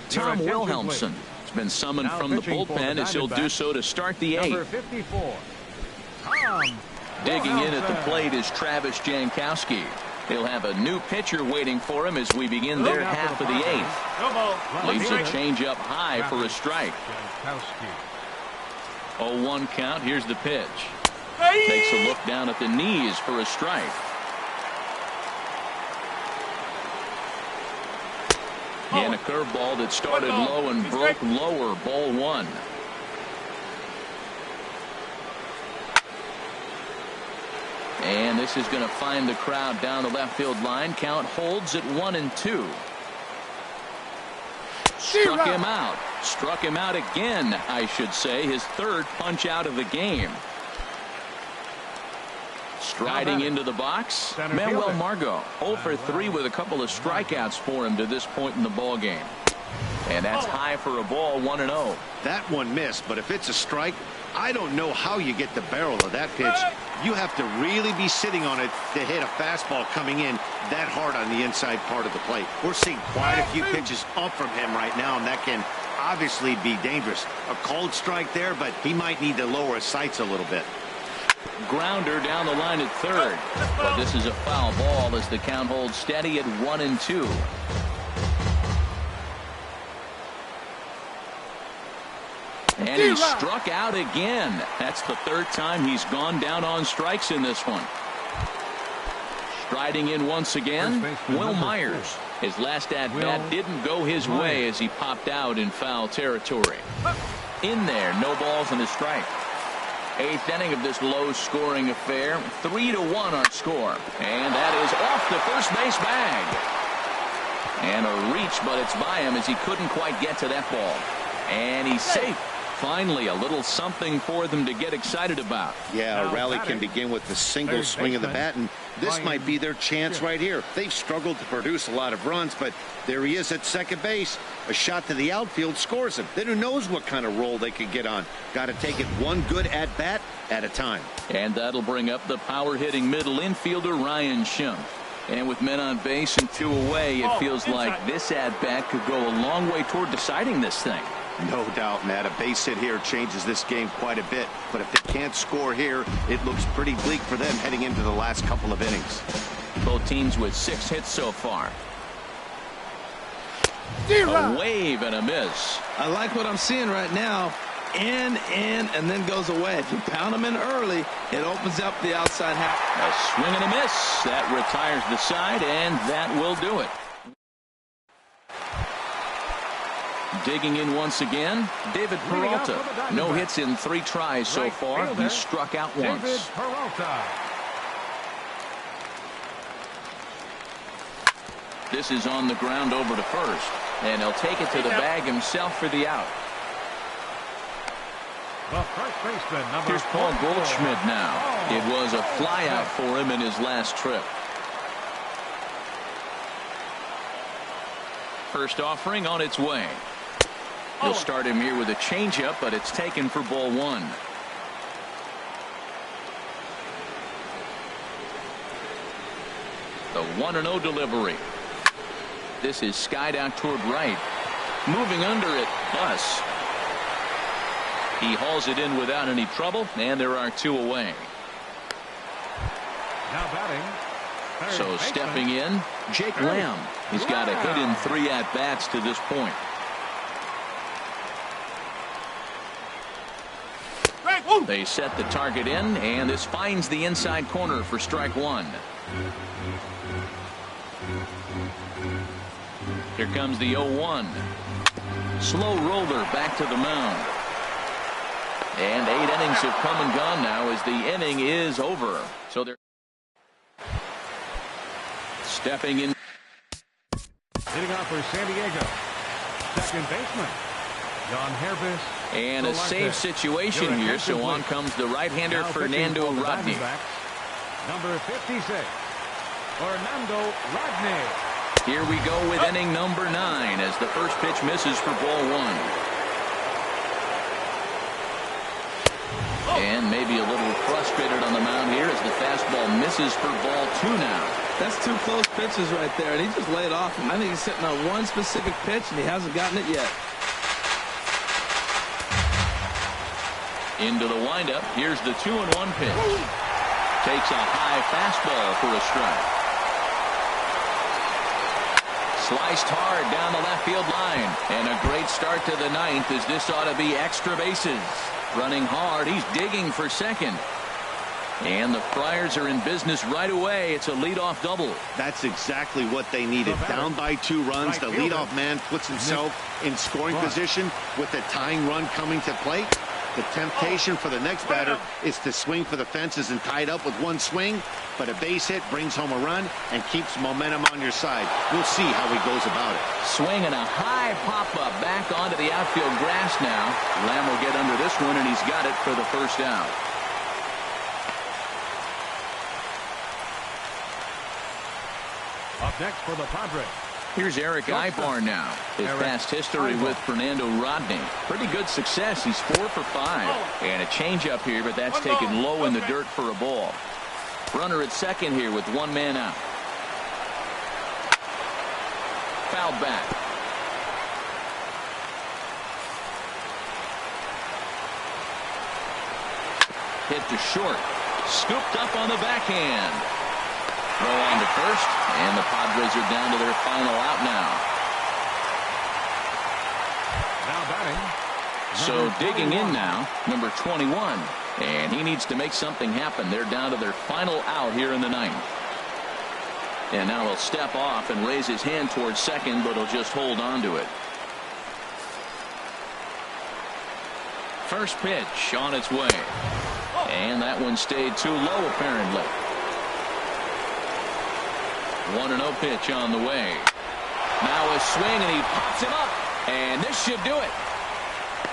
[SPEAKER 2] Tom Wilhelmsen has been summoned
[SPEAKER 1] Now
[SPEAKER 2] from the
[SPEAKER 1] pitching for
[SPEAKER 2] bullpen
[SPEAKER 1] the
[SPEAKER 2] as he'll do so to start the
[SPEAKER 1] Number
[SPEAKER 2] 8th.
[SPEAKER 1] 54. Tom
[SPEAKER 2] Digging in at the
[SPEAKER 1] Wilhelmsen.
[SPEAKER 2] plate is Travis Jankowski. He'll have a new pitcher waiting for him as we begin their
[SPEAKER 1] Now for
[SPEAKER 2] half
[SPEAKER 1] the
[SPEAKER 2] of the
[SPEAKER 1] Padres.
[SPEAKER 2] 8th. Leaves a changeup high for a strike.
[SPEAKER 1] Jankowski.
[SPEAKER 2] 0-1 count. Here's the pitch. Takes a look down at the knees for a strike. And a curveball that started low and broke lower. Ball 1. And this is going to find the crowd down the left field line. Count holds at 1-2. Struck him out. Struck him out again, I should say. His 3rd punch out of the game. Striding into the box, Manuel Margot. 0 for 3 with a couple of strikeouts for him to this point in the ball game. And that's high for a ball, 1-0.
[SPEAKER 3] That one missed, but if it's a strike, I don't know how you get the barrel of that pitch. You have to really be sitting on it to hit a fastball coming in that hard on the inside part of the plate. We're seeing quite a few pitches up from him right now, and that can obviously be dangerous. A cold strike there, but he might need to lower his sights a little bit.
[SPEAKER 2] Grounder down the line at 3rd. But this is a foul ball as the count holds steady at 1-2. And he struck out again. That's the 3rd time he's gone down on strikes in this one. Striding in once again, Will Myers. His last at-bat didn't go his way as he popped out in foul territory. In there, no balls and a strike. 8th inning of this low-scoring affair. 3-1 our score. And that is off the first base bag. And a reach, but it's by him as he couldn't quite get to that ball. And he's safe. Finally, a little something for them to get excited about.
[SPEAKER 3] Yeah, a rally can begin with a single swing of the bat, and this might be their chance right here. They've struggled to produce a lot of runs, but there he is at second base. A shot to the outfield scores him. Then who knows what kind of roll they could get on. Got to take it one good at-bat at a time.
[SPEAKER 2] And that'll bring up the power-hitting middle infielder, Ryan Schimpf. And with men on base and 2 away, it feels like this at-bat could go a long way toward deciding this thing.
[SPEAKER 3] No doubt, Matt. A base hit here changes this game quite a bit. But if they can't score here, it looks pretty bleak for them heading into the last couple of innings.
[SPEAKER 2] Both teams with 6 hits so far. A wave and a miss.
[SPEAKER 4] I like what I'm seeing right now. In, and then goes away. If you pound them in early, it opens up the outside half.
[SPEAKER 2] A swing and a miss. That retires the side, and that will do it. Digging in once again, David Peralta. No hits in 3 tries so far. He's struck out once.
[SPEAKER 1] David Peralta.
[SPEAKER 2] This is on the ground over to first. And he'll take it to the bag himself for the out.
[SPEAKER 1] The first baseman, number
[SPEAKER 2] Here's Paul
[SPEAKER 1] 44.
[SPEAKER 2] Goldschmidt now. It was a flyout for him in his last trip. First offering on its way. He'll start him here with a changeup, but it's taken for ball 1. The 1-0 delivery. This is skied out toward right. Moving under it, Bus. He hauls it in without any trouble, and there are 2 away.
[SPEAKER 1] Now batting. Third
[SPEAKER 2] So
[SPEAKER 1] baseman.
[SPEAKER 2] stepping in, Jake Lamb. He's got a hit in 3 at-bats to this point. They set the target in, and this finds the inside corner for strike 1. Here comes the 0-1. Slow roller back to the mound. And 8 innings have come and gone now as the inning is over. So they're Stepping in.
[SPEAKER 1] Hitting off for San Diego. Second baseman, John Herbis.
[SPEAKER 2] And a save situation here, so on comes the right-hander Fernando Rodney.
[SPEAKER 1] Number 56, Fernando Rodney.
[SPEAKER 2] Here we go with inning number 9 as the first pitch misses for ball 1. And maybe a little frustrated on the mound here as the fastball misses for ball 2 now.
[SPEAKER 4] That's 2 close pitches right there, and he just laid off him. I think he's sitting on one specific pitch, and he hasn't gotten it yet.
[SPEAKER 2] Into the windup. Here's the 2-1 pitch. Takes a high fastball for a strike. Sliced hard down the left field line. And a great start to the 9th as this ought to be extra bases. Running hard. He's digging for second. And the Friars are in business right away. It's a leadoff double.
[SPEAKER 3] That's exactly what they needed. Down by 2 runs. The leadoff man puts himself in scoring position with the tying run coming to plate. The temptation for the next batter is to swing for the fences and tie it up with one swing. But a base hit brings home a run and keeps momentum on your side. We'll see how he goes about it.
[SPEAKER 2] Swing and a high pop-up back onto the outfield grass now. Lamb will get under this one, and he's got it for the first out.
[SPEAKER 1] Up next for the Padres.
[SPEAKER 2] Here's Eric Ibar now. His past history with Fernando Rodney. Pretty good success. He's 4 for 5. And a changeup here, but that's taken low in the dirt for a ball. Runner at second here with 1 man out. Fouled back. Hit to short. Scooped up on the backhand. Throw on to first, and the Padres are down to their final out now.
[SPEAKER 1] Now batting.
[SPEAKER 2] So digging in now, number 21. And he needs to make something happen. They're down to their final out here in the 9th. And now he'll step off and raise his hand towards second, but he'll just hold on to it. First pitch on its way. And that one stayed too low, apparently. 1-0 pitch on the way. Now a swing, and he pops him up. And this should do it.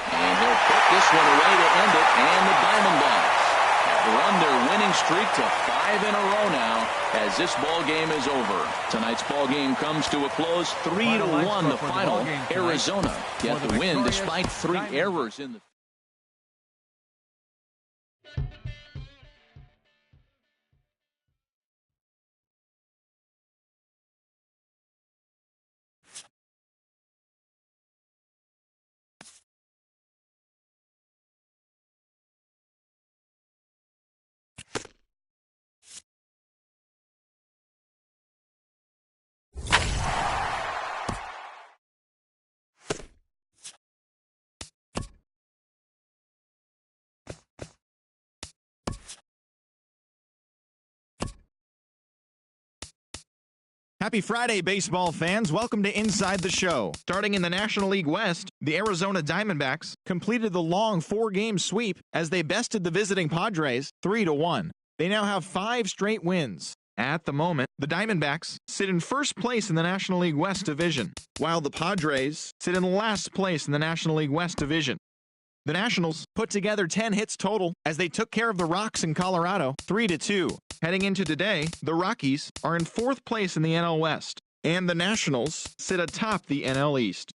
[SPEAKER 2] And he'll put this one away to end it. And the Diamondbacks have run their winning streak to 5 in a row now as this ball game is over. Tonight's ball game comes to a close. 3-1 the final. Arizona get the win despite 3 errors in the
[SPEAKER 5] Happy Friday, baseball fans. Welcome to Inside the Show. Starting in the National League West, the Arizona Diamondbacks completed the long 4-game sweep as they bested the visiting Padres 3-1. They now have 5 straight wins. At the moment, the Diamondbacks sit in first place in the National League West Division, while the Padres sit in last place in the National League West Division. The Nationals put together 10 hits total as they took care of the Rocks in Colorado 3-2. Heading into today, the Rockies are in 4th place in the NL West, and the Nationals sit atop the NL East.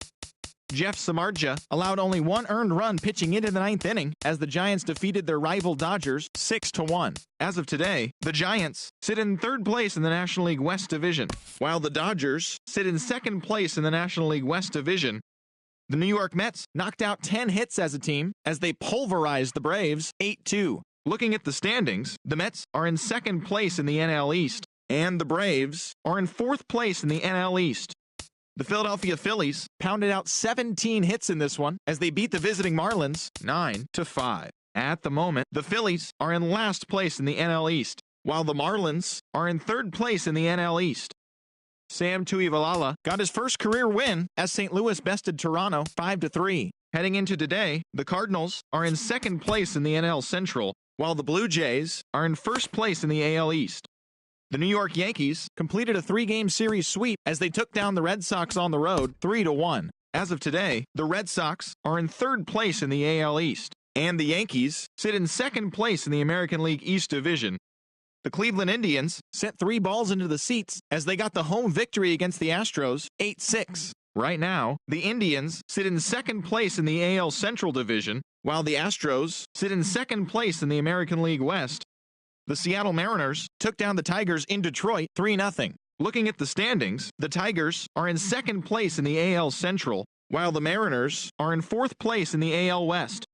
[SPEAKER 5] Jeff Samardzija allowed only 1 earned run pitching into the 9th inning as the Giants defeated their rival Dodgers 6-1. As of today, the Giants sit in 3rd place in the National League West Division, while the Dodgers sit in 2nd place in the National League West Division. The New York Mets knocked out 10 hits as a team as they pulverized the Braves 8-2. Looking at the standings, the Mets are in 2nd place in the NL East, and the Braves are in 4th place in the NL East. The Philadelphia Phillies pounded out 17 hits in this one as they beat the visiting Marlins 9-5. At the moment, the Phillies are in last place in the NL East, while the Marlins are in 3rd place in the NL East. Sam Tuivailala got his first career win as St. Louis bested Toronto 5-3. Heading into today, the Cardinals are in 2nd place in the NL Central, while the Blue Jays are in 1st place in the AL East. The New York Yankees completed a 3-game series sweep as they took down the Red Sox on the road 3-1. As of today, the Red Sox are in 3rd place in the AL East, and the Yankees sit in 2nd place in the American League East Division. The Cleveland Indians sent 3 balls into the seats as they got the home victory against the Astros 8-6. Right now, the Indians sit in 2nd place in the AL Central Division, while the Astros sit in 2nd place in the American League West. The Seattle Mariners took down the Tigers in Detroit 3-0. Looking at the standings, the Tigers are in 2nd place in the AL Central, while the Mariners are in 4th place in the AL West.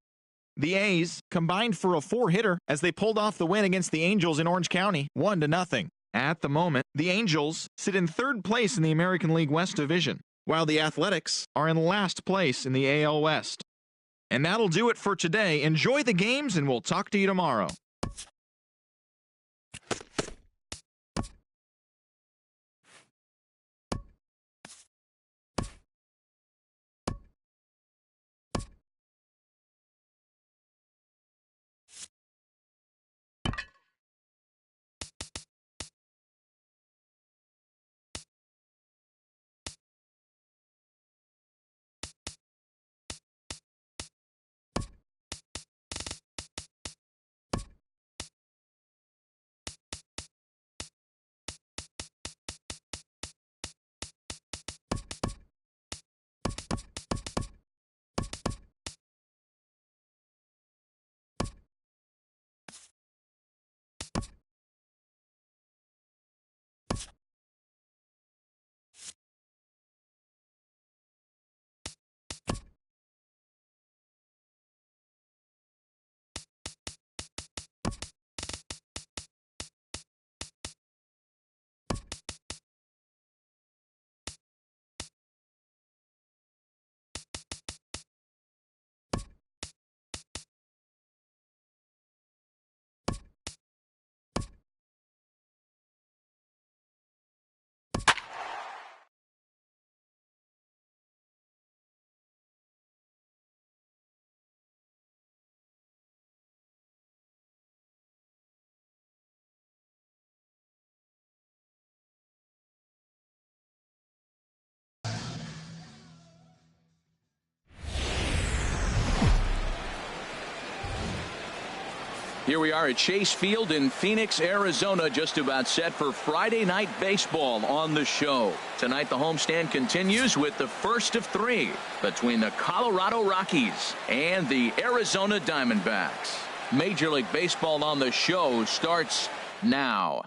[SPEAKER 5] The A's combined for a 4-hitter as they pulled off the win against the Angels in Orange County 1-0. At the moment, the Angels sit in 3rd place in the American League West Division, while the Athletics are in last place in the AL West. And that'll do it for today. Enjoy the games, and we'll talk to you tomorrow.
[SPEAKER 2] Here we are at Chase Field in Phoenix, Arizona, just about set for Friday night baseball on the show. Tonight, the homestand continues with the first of 3 between the Colorado Rockies and the Arizona Diamondbacks. Major League Baseball on the show starts now.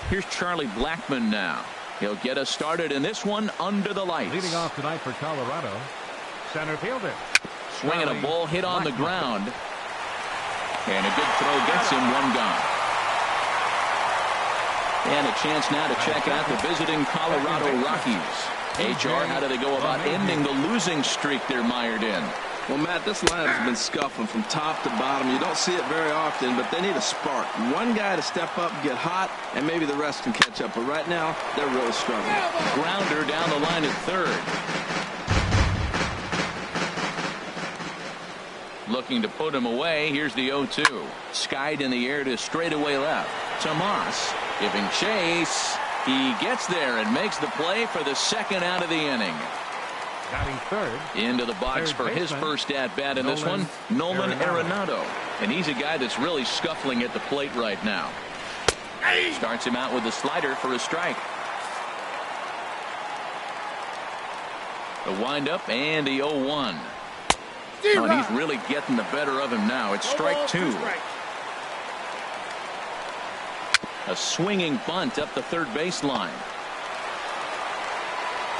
[SPEAKER 2] Here's Charlie Blackmon now. He'll get us started in this one under the lights.
[SPEAKER 1] Leading off tonight for Colorado, center fielder.
[SPEAKER 2] Swinging a ball hit on the ground. And a good throw gets him 1 gone. And a chance now to check out the visiting Colorado Rockies. HR, how do they go about ending the losing streak they're mired in?
[SPEAKER 4] Well, Matt, this lineup's been scuffling from top to bottom. You don't see it very often, but they need a spark. One guy to step up, get hot, and maybe the rest can catch up. But right now, they're really struggling.
[SPEAKER 2] Grounder down the line at third. Looking to put him away. Here's the 0-2. Skied in the air to straightaway left. Tomas giving chase. He gets there and makes the play for the 2nd out of the inning.
[SPEAKER 1] Batting third.
[SPEAKER 2] Into the box for his first at-bat in this one, Nolan Arenado. And he's a guy that's really scuffling at the plate right now. Starts him out with a slider for a strike. The windup and the 0-1. Oh, and he's really getting the better of him now. It's strike 2. A swinging bunt up the third baseline.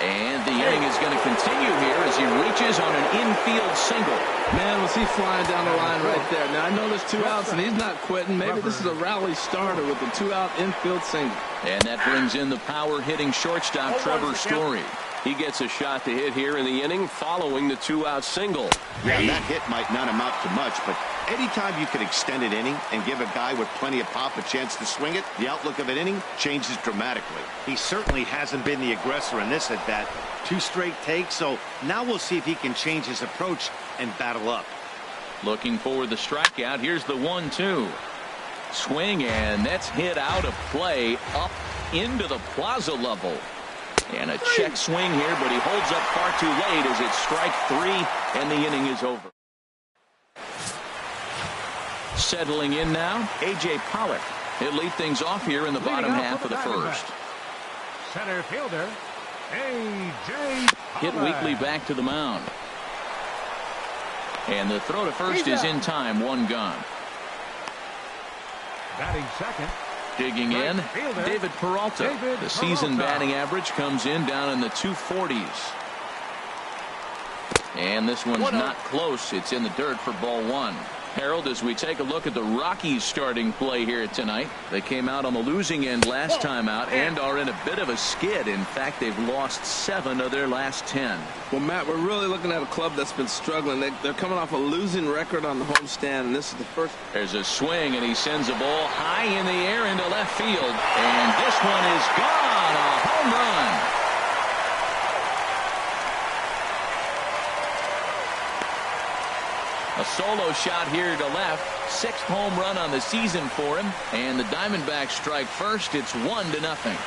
[SPEAKER 2] And the inning is going to continue here as he reaches on an infield single.
[SPEAKER 4] Man, was he flying down the line right there. Now, I know there's 2 outs, and he's not quitting. Maybe this is a rally starter with a 2-out infield single.
[SPEAKER 2] And that brings in the power-hitting shortstop, Trevor Story. He gets a shot to hit here in the inning following the 2-out single.
[SPEAKER 3] Yeah, that hit might not amount to much, but anytime you can extend an inning and give a guy with plenty of pop a chance to swing it, the outlook of an inning changes dramatically. He certainly hasn't been the aggressor in this at-bat. 2 straight takes, so now we'll see if he can change his approach and battle up.
[SPEAKER 2] Looking for the strikeout. Here's the 1-2. Swing, and that's hit out of play up into the plaza level. And a check swing here, but he holds up far too late as it's strike 3 and the inning is over. Settling in now, A.J. Pollock. He'll lead things off here in the bottom half of the first.
[SPEAKER 1] Center fielder, A.J.
[SPEAKER 2] Hit weekly back to the mound. And the throw to first is in time, 1 gone.
[SPEAKER 1] Batting second.
[SPEAKER 2] Digging in, David Peralta. The season batting average comes in down in the 240s. And this one's not close. It's in the dirt for ball 1. Harold, as we take a look at the Rockies starting play here tonight, they came out on the losing end last time out and are in a bit of a skid. In fact, they've lost 7 of their last 10.
[SPEAKER 4] Well, Matt, we're really looking at a club that's been struggling. They're coming off a losing record on the homestand, and this is the first.
[SPEAKER 2] There's a swing, and he sends a ball high in the air into left field. And this one is gone. A home run. A solo shot here to left. 6th home run on the season for him. And the Diamondbacks strike first. It's 1-0.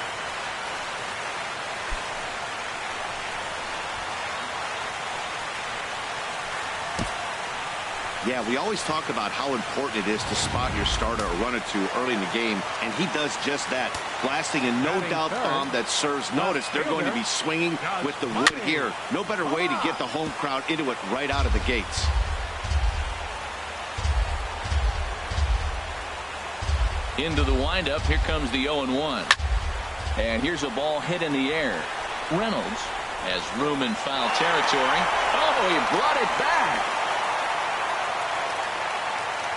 [SPEAKER 3] Yeah, we always talk about how important it is to spot your starter or run or two early in the game, and he does just that. Blasting a no-doubt bomb that serves notice. They're going to be swinging with the wood here. No better way to get the home crowd into it right out of the gates.
[SPEAKER 2] Into the windup. Here comes the 0-1. And here's a ball hit in the air. Reynolds has room in foul territory. Oh, he brought it back.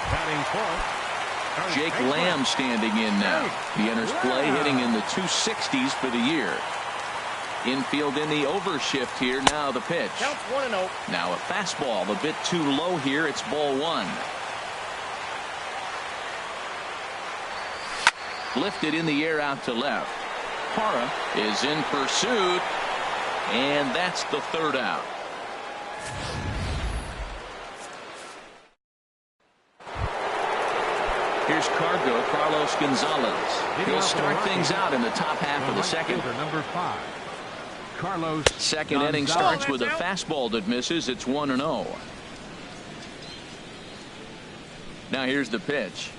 [SPEAKER 1] Batting fourth.
[SPEAKER 2] Jake Lamb standing in now. He enters play hitting in the 260s for the year. Infield in the overshift here. Now the pitch.
[SPEAKER 6] Counts 1-0.
[SPEAKER 2] Now a fastball a bit too low here. It's ball 1. Lifted in the air out to left. Parra is in pursuit, and that's the 3rd out. Here's Carlos Gonzalez. He'll start things out in the top half of the second.
[SPEAKER 1] Number 5. Carlos.
[SPEAKER 2] Second inning starts with a fastball that misses. It's 1-0. Now here's the pitch.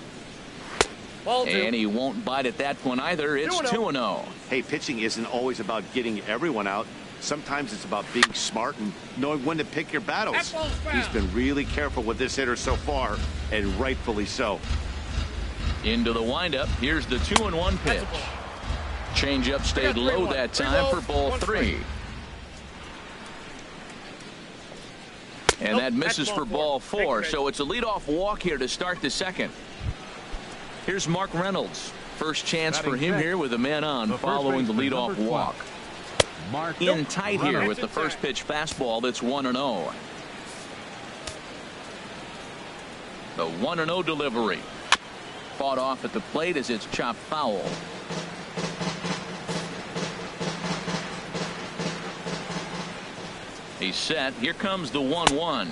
[SPEAKER 2] And he won't bite at that one either. It's 2-0.
[SPEAKER 3] Hey, pitching isn't always about getting everyone out. Sometimes it's about being smart and knowing when to pick your battles. He's been really careful with this hitter so far, and rightfully so.
[SPEAKER 2] Into the windup. Here's the 2-1 pitch. Changeup stayed low that time for ball 3. And that misses for ball 4. So it's a leadoff walk here to start the second. Here's Mark Reynolds. First chance for him here with a man on following the leadoff walk. In tight here with the first pitch fastball. That's 1-0. The 1-0 delivery. Fought off at the plate as it's chopped foul. He's set. Here comes the 1-1.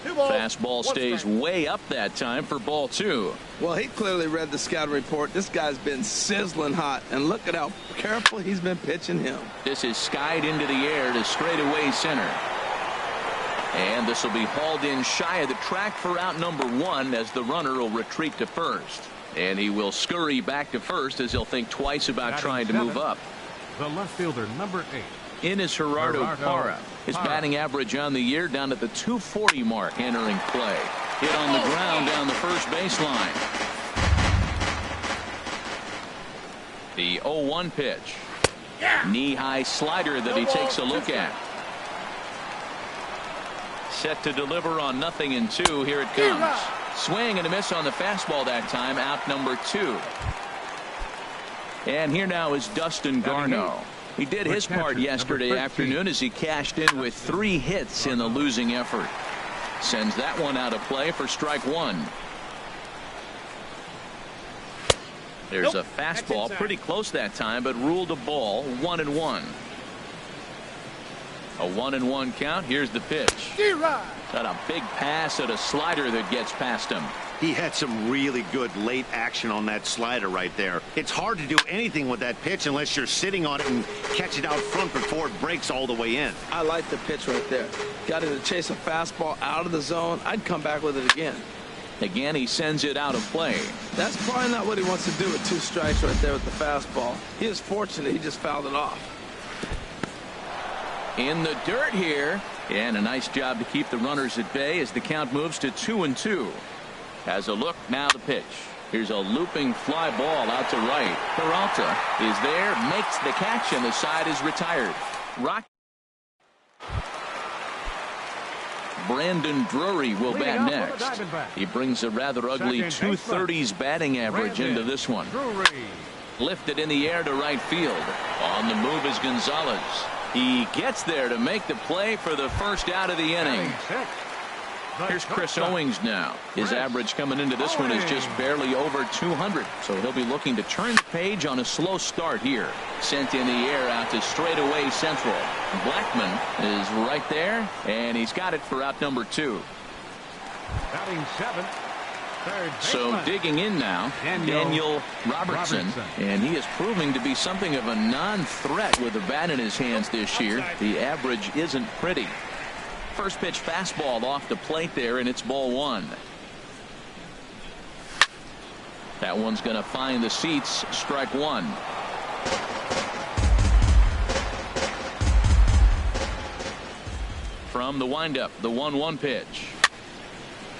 [SPEAKER 2] Fastball stays way up that time for ball 2.
[SPEAKER 4] Well, he clearly read the scouting report. This guy's been sizzling hot, and look at how careful he's been pitching him.
[SPEAKER 2] This is skied into the air to straightaway center. And this will be hauled in shy of the track for out number 1 as the runner will retreat to first. And he will scurry back to first as he'll think twice about trying to move up.
[SPEAKER 1] The left fielder, number 8.
[SPEAKER 2] In is Gerardo Parra. His batting average on the year down at the 240 mark entering play. Hit on the ground down the first baseline. The 0-1 pitch. Knee-high slider that he takes a look at. Set to deliver on 0-2. Here it comes. Swing and a miss on the fastball that time. Out number 2. And here now is Dustin Garneau. He did his part yesterday afternoon as he cashed in with 3 hits in the losing effort. Sends that one out of play for strike 1. There's a fastball pretty close that time, but ruled a ball. 1-1. A 1-1 count. Here's the pitch. Got a big pass at a slider that gets past him.
[SPEAKER 3] He had some really good late action on that slider right there. It's hard to do anything with that pitch unless you're sitting on it and catch it out front before it breaks all the way in.
[SPEAKER 4] I like the pitch right there. Got him to chase a fastball out of the zone. I'd come back with it again.
[SPEAKER 2] Again, he sends it out of play.
[SPEAKER 4] That's probably not what he wants to do with 2 strikes right there with the fastball. He is fortunate he just fouled it off.
[SPEAKER 2] In the dirt here, and a nice job to keep the runners at bay as the count moves to 2-2. Has a look, now the pitch. Here's a looping fly ball out to right. Peralta is there, makes the catch, and the side is retired. Brandon Drury will bat next. He brings a rather ugly 230s batting average into this one. Lifted in the air to right field. On the move is Gonzalez. He gets there to make the play for the first out of the inning. Here's Chris Owings now. His average coming into this one is just barely over 200. So he'll be looking to turn the page on a slow start here. Sent in the air out to straightaway central. Blackman is right there, and he's got it for out number 2.
[SPEAKER 1] Batting 7th.
[SPEAKER 2] So digging in now, Daniel Robertson, and he is proving to be something of a non-threat with the bat in his hands this year. The average isn't pretty. First pitch fastball off the plate there, and it's ball 1. That one's going to find the seats. Strike 1. From the windup, the 1-1 pitch.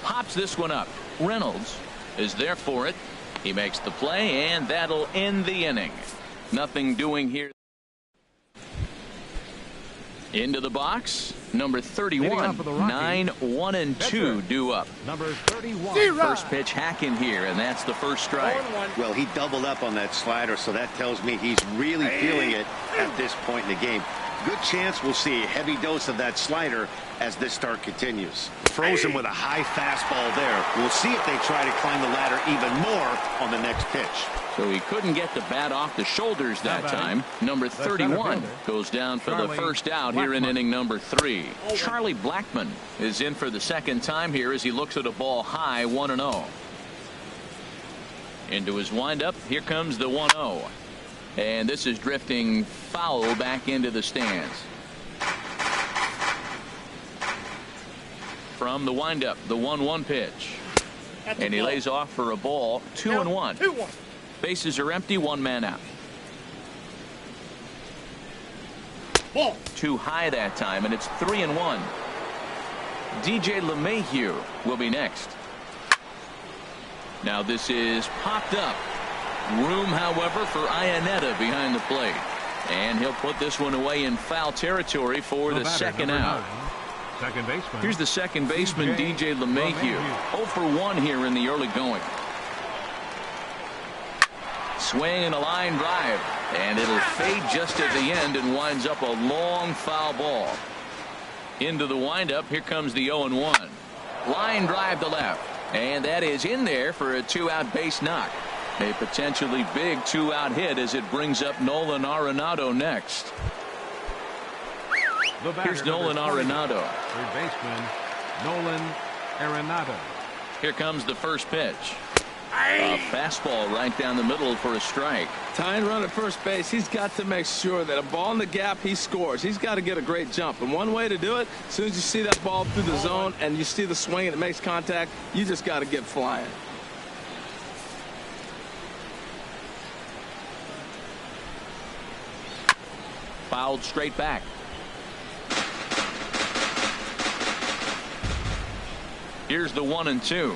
[SPEAKER 2] Pops this one up. Reynolds is there for it. He makes the play, and that'll end the inning. Nothing doing here. Into the box, number 31. 9-1-2 due up.
[SPEAKER 1] Number 31.
[SPEAKER 2] First pitch hacking here, and that's the first strike.
[SPEAKER 3] Well, he doubled up on that slider, so that tells me he's really feeling it at this point in the game. Good chance we'll see a heavy dose of that slider as this start continues. Froze him with a high fastball there. We'll see if they try to climb the ladder even more on the next pitch.
[SPEAKER 2] So he couldn't get the bat off the shoulders that time. Number 31 goes down for the first out here in inning number 3. Charlie Blackman is in for the second time here as he looks at a ball high, 1-0. Into his windup, here comes the 1-0. And this is drifting foul back into the stands. From the windup, the 1-1 pitch. And he lays off for a ball, 2-1. Bases are empty, 1 man out.
[SPEAKER 6] Ball.
[SPEAKER 2] Too high that time, and it's 3-1. DJ LeMahieu will be next. Now this is popped up. Room, however, for Iannetta behind the plate. And he'll put this one away in foul territory for the second out.
[SPEAKER 1] Second baseman.
[SPEAKER 2] Here's the second baseman, DJ LeMahieu. 0 for 1 here in the early going. Swing and a line drive. And it'll fade just at the end and winds up a long foul ball. Into the windup. Here comes the 0-1. Line drive to left. And that is in there for a 2-out base knock. A potentially big 2-out hit as it brings up Nolan Arenado next. Here's Nolan Arenado.
[SPEAKER 1] Third baseman, Nolan Arenado.
[SPEAKER 2] Here comes the first pitch. A fastball right down the middle for a strike.
[SPEAKER 4] Tying run at first base, he's got to make sure that a ball in the gap, he scores. He's got to get a great jump. And one way to do it, as soon as you see that ball through the zone and you see the swing and it makes contact, you just got to get flying.
[SPEAKER 2] Fouled straight back. Here's the 1-2.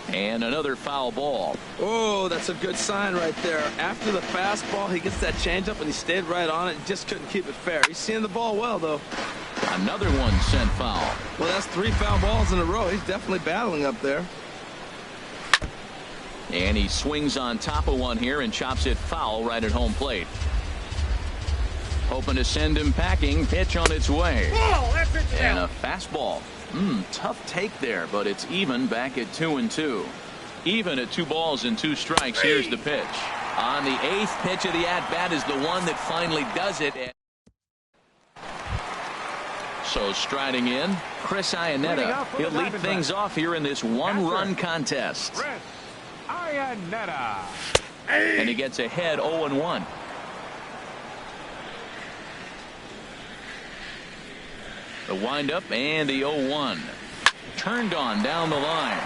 [SPEAKER 2] And another foul ball.
[SPEAKER 4] Oh, that's a good sign right there. After the fastball, he gets that changeup and he stayed right on it. Just couldn't keep it fair. He's seeing the ball well, though.
[SPEAKER 2] Another one sent foul.
[SPEAKER 4] Well, that's 3 foul balls in a row. He's definitely battling up there.
[SPEAKER 2] And he swings on top of one here and chops it foul right at home plate. Hoping to send him packing. Pitch on its way. And a fastball. Tough take there, but it's even back at 2-2. Even at 2 balls and 2 strikes. Here's the pitch. On the 8th pitch of the at-bat is the one that finally does it. So striding in, Chris Iannetta. He'll lead things off here in this one-run contest.
[SPEAKER 1] Chris Iannetta.
[SPEAKER 2] And he gets ahead 0-1. The windup and the 0-1. Turned on down the line.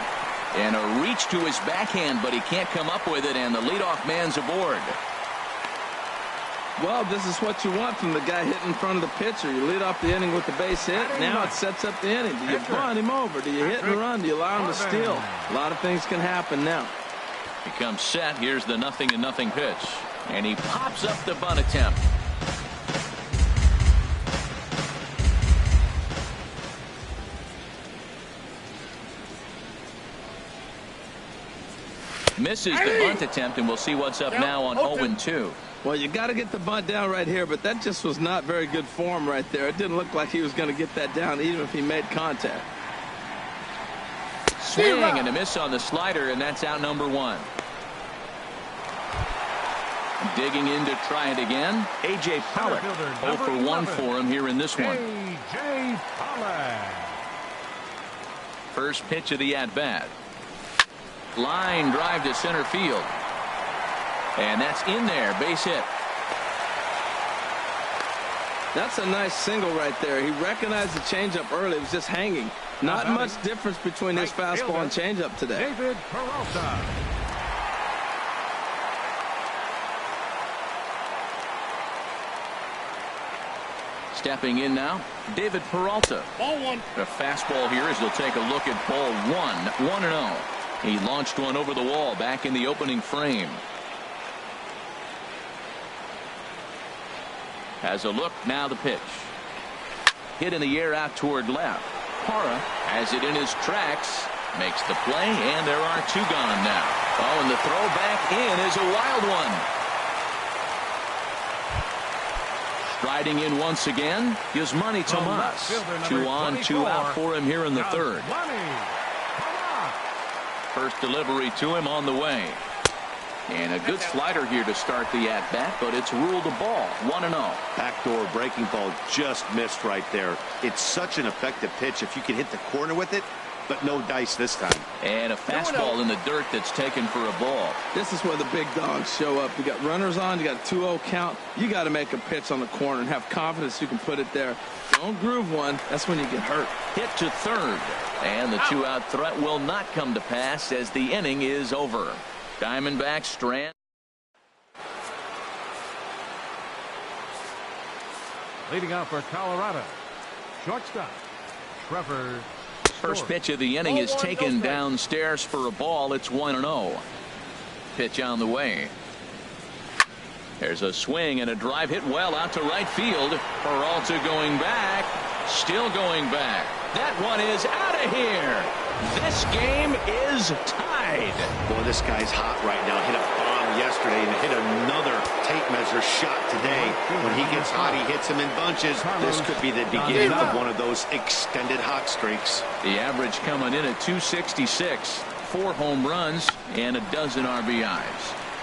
[SPEAKER 2] And a reach to his backhand, but he can't come up with it, and the leadoff man's aboard.
[SPEAKER 4] Well, this is what you want from the guy hitting in front of the pitcher. You lead off the inning with the base hit. Now it sets up the inning. Do you bunt him over? Do you hit and run? Do you allow him to steal? A lot of things can happen now.
[SPEAKER 2] He comes set. Here's the 0-0 pitch. And he pops up the bunt attempt. Misses the bunt attempt, and we'll see what's up now on 0-2.
[SPEAKER 4] Well, you got to get the bunt down right here, but that just was not very good form right there. It didn't look like he was going to get that down, even if he made contact.
[SPEAKER 2] Swing and a miss on the slider, and that's out number 1. Digging in to try it again. A.J. Pollock. 0 for 1 for him here in this one.
[SPEAKER 1] A.J. Pollock.
[SPEAKER 2] First pitch of the at-bat. Line drive to center field. And that's in there. Base hit.
[SPEAKER 4] That's a nice single right there. He recognized the changeup early. It was just hanging. Not much difference between his fastball and changeup today.
[SPEAKER 1] David Peralta.
[SPEAKER 2] Stepping in now, David Peralta.
[SPEAKER 6] Ball 1.
[SPEAKER 2] The fastball here as he'll take a look at ball 1. 1-0. He launched one over the wall back in the opening frame. Has a look, now the pitch. Hit in the air out toward left. Parra has it in his tracks, makes the play, and there are 2 gone now. Oh, and the throw back in is a wild one. Striding in once again, Yasmani Tomas. 2 on, 2 out for him here in the 3rd. First delivery to him on the way. And a good slider here to start the at-bat, but it's ruled a ball. 1-0.
[SPEAKER 3] Backdoor breaking ball just missed right there. It's such an effective pitch if you can hit the corner with it, but no dice this time.
[SPEAKER 2] And a fastball in the dirt that's taken for a ball.
[SPEAKER 4] This is where the big dogs show up. You got runners on, you got a 2-0 count. You got to make a pitch on the corner and have confidence you can put it there. Don't groove one. That's when you get hurt.
[SPEAKER 2] Hit to 3rd. And the 2-out threat will not come to pass as the inning is over. Diamondbacks strand.
[SPEAKER 1] Leading out for Colorado, shortstop Trevor.
[SPEAKER 2] First pitch of the inning is taken downstairs for a ball. It's 1-0. Pitch on the way. There's a swing and a drive hit well out to right field. Peralta going back. Still going back. That one is out of here. This game is tied.
[SPEAKER 3] Boy, this guy's hot right now. Hit a bomb yesterday and hit another tape measure shot today. When he gets hot, he hits him in bunches. This could be the beginning of one of those extended hot streaks.
[SPEAKER 2] The average coming in at 266. 4 home runs and a dozen RBIs.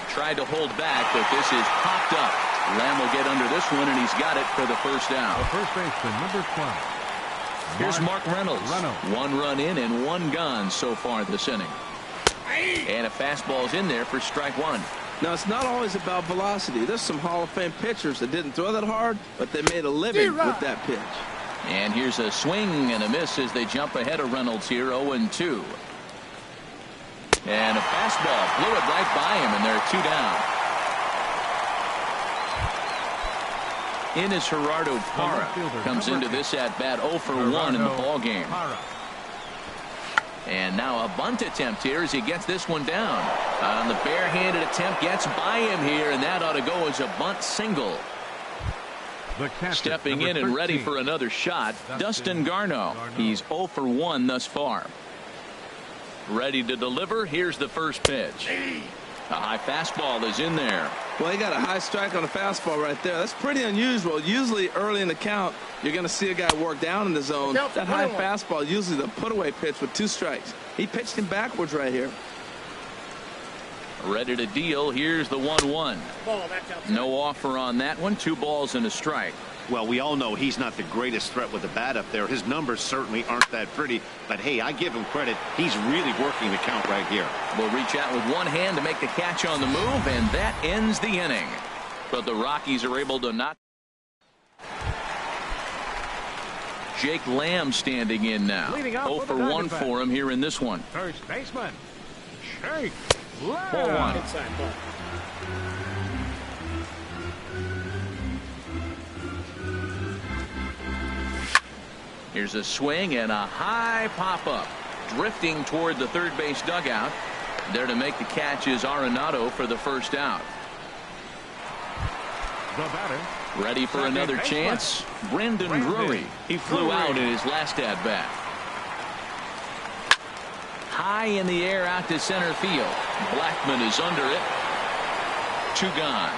[SPEAKER 2] Tried to hold back, but this is popped up. Lamb will get under this one, and he's got it for the first out.
[SPEAKER 1] The first baseman, number 12.
[SPEAKER 2] Here's Mark Reynolds. 1 run in and 1 gone so far this inning. And a fastball's in there for strike 1.
[SPEAKER 4] Now, it's not always about velocity. There's some Hall of Fame pitchers that didn't throw that hard, but they made a living with that pitch.
[SPEAKER 2] And here's a swing and a miss as they jump ahead of Reynolds here, 0-2. And a fastball blew it right by him, and there are 2 down. In is Gerardo Parra. Comes into this at-bat 0 for 1 in the ballgame. And now a bunt attempt here as he gets this one down. On the barehanded attempt, gets by him here, and that ought to go as a bunt single. Stepping in and ready for another shot, Dustin Garneau. He's 0 for 1 thus far. Ready to deliver. Here's the first pitch. A high fastball is in there.
[SPEAKER 4] Well, he got a high strike on a fastball right there. That's pretty unusual. Usually early in the count, you're going to see a guy work down in the zone. That high fastball, usually the put-away pitch with 2 strikes. He pitched him backwards right here.
[SPEAKER 2] Ready to deal. Here's the 1-1. No offer on that one. 2 balls and a strike.
[SPEAKER 3] Well, we all know he's not the greatest threat with the bat up there. His numbers certainly aren't that pretty. But, hey, I give him credit. He's really working the count right here.
[SPEAKER 2] Will reach out with one hand to make the catch on the move, and that ends the inning. But the Rockies are able to not. Jake Lamb standing in now. 0 for 1 for him here in this one.
[SPEAKER 1] First baseman, Jake Lamb.
[SPEAKER 2] Ball one.
[SPEAKER 6] Inside ball.
[SPEAKER 2] Here's a swing and a high pop-up. Drifting toward the third base dugout. There to make the catch is Arenado for the first out.
[SPEAKER 1] The batter.
[SPEAKER 2] Ready for another chance. Brendan Drury. He flew out in his last at-bat. High in the air out to center field. Blackman is under it. 2 gone.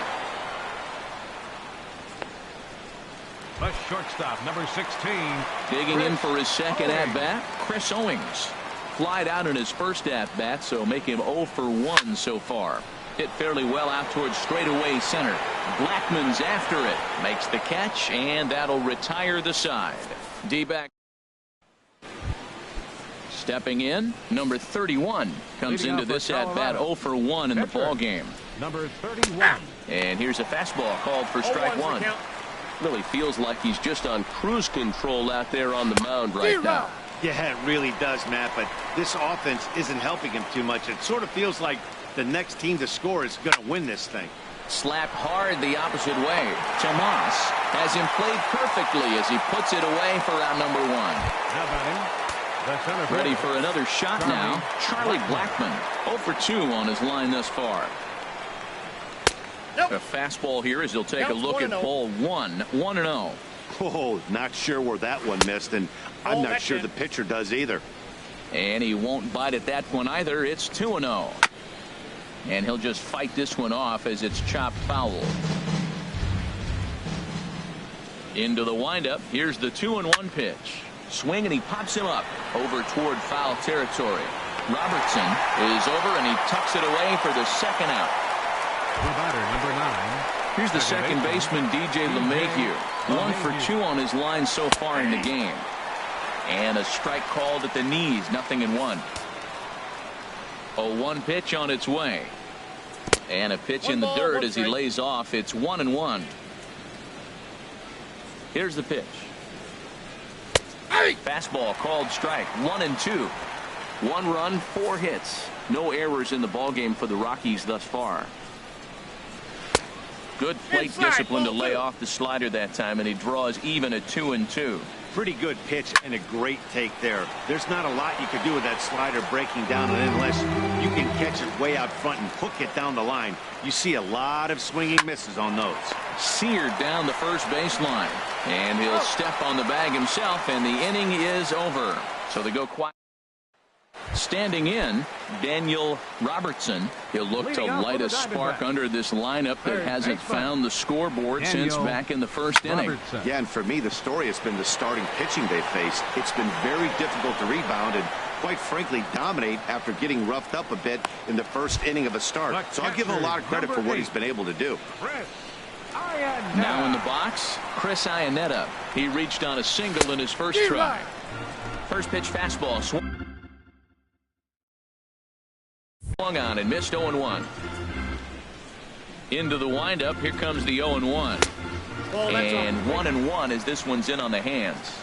[SPEAKER 1] The shortstop, number 16.
[SPEAKER 2] Digging in for his second at-bat, Chris Owings. Flied out in his first at-bat, so make him 0 for 1 so far. Hit fairly well out towards straightaway center. Blackman's after it. Makes the catch, and that'll retire the side. D-back. Stepping in, number 31 comes into this at-bat 0 for 1 in the ball game.
[SPEAKER 1] Number 31.
[SPEAKER 2] And here's a fastball called for strike 1. Really feels like he's just on cruise control out there on the mound right now.
[SPEAKER 3] Yeah, it really does, Matt, but this offense isn't helping him too much. It sort of feels like the next team to score is going to win this thing.
[SPEAKER 2] Slapped hard the opposite way. Tomas has him played perfectly as he puts it away for out number 1.
[SPEAKER 1] Now batting.
[SPEAKER 2] Ready for another shot now. Charlie Blackman 0 for 2 on his line thus far. A fastball here as he'll take a look at ball 1. 1-0.
[SPEAKER 3] Oh, not sure where that one missed, and I'm not sure the pitcher does either.
[SPEAKER 2] And he won't bite at that one either. It's 2-0. And he'll just fight this one off as it's chopped foul. Into the windup. Here's the 2-1 pitch. Swing, and he pops him up over toward foul territory. Robertson is over, and he tucks it away for the second out.
[SPEAKER 1] The batter, number 9.
[SPEAKER 2] Here's the second baseman, DJ LeMahieu. 1 for 2 on his line so far in the game. And a strike called at the knees. 0-1. A 1 pitch on its way. And a pitch in the dirt as he lays off. It's 1-1. Here's the pitch. Fastball called strike. 1-2. 1 run, 4 hits. No errors in the ballgame for the Rockies thus far. Good plate discipline to lay off the slider that time, and he draws even at 2-2.
[SPEAKER 3] Pretty good pitch and a great take there. There's not a lot you can do with that slider breaking down and unless you can catch it way out front and hook it down the line. You see a lot of swinging misses on those.
[SPEAKER 2] Seared down the first baseline, and he'll step on the bag himself, and the inning is over. So they go quiet. Standing in, Daniel Robertson. He'll look to light a spark under this lineup that hasn't found the scoreboard since back in the first inning.
[SPEAKER 3] Yeah, and for me, the story has been the starting pitching they faced. It's been very difficult to rebound and, quite frankly, dominate after getting roughed up a bit in the first inning of a start. So I'll give him a lot of credit for what he's been able to do.
[SPEAKER 2] Now in the box, Chris Iannetta. He reached on a single in his first try. First pitch fastball swung on and missed. 0-1. Into the windup. Here comes the 0-1. And 1-1 as this one's in on the hands.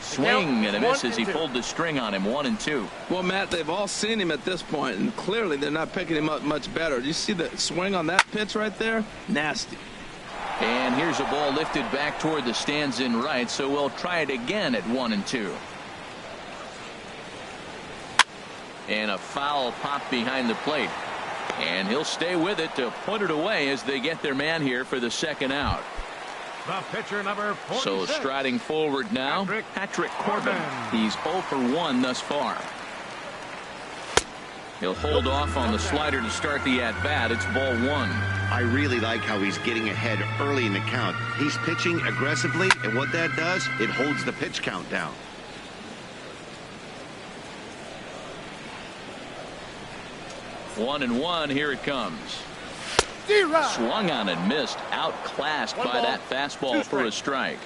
[SPEAKER 2] Swing and a miss as he pulled the string on him. 1-2.
[SPEAKER 4] Well, Matt, they've all seen him at this point, and clearly they're not picking him up much better. Do you see the swing on that pitch right there? Nasty.
[SPEAKER 2] And here's a ball lifted back toward the stands in right, so we'll try it again at 1-2. And a foul pop behind the plate. And he'll stay with it to put it away as they get their man here for the second out.
[SPEAKER 1] The pitcher, number 46.
[SPEAKER 2] So striding forward now, Patrick Corbin. He's 0 for 1 thus far. He'll hold off on the slider to start the at-bat. It's ball 1.
[SPEAKER 3] I really like how he's getting ahead early in the count. He's pitching aggressively, and what that does, it holds the pitch count down.
[SPEAKER 2] 1-1. Here it comes. Swung on and missed. Outclassed by that fastball for a strike.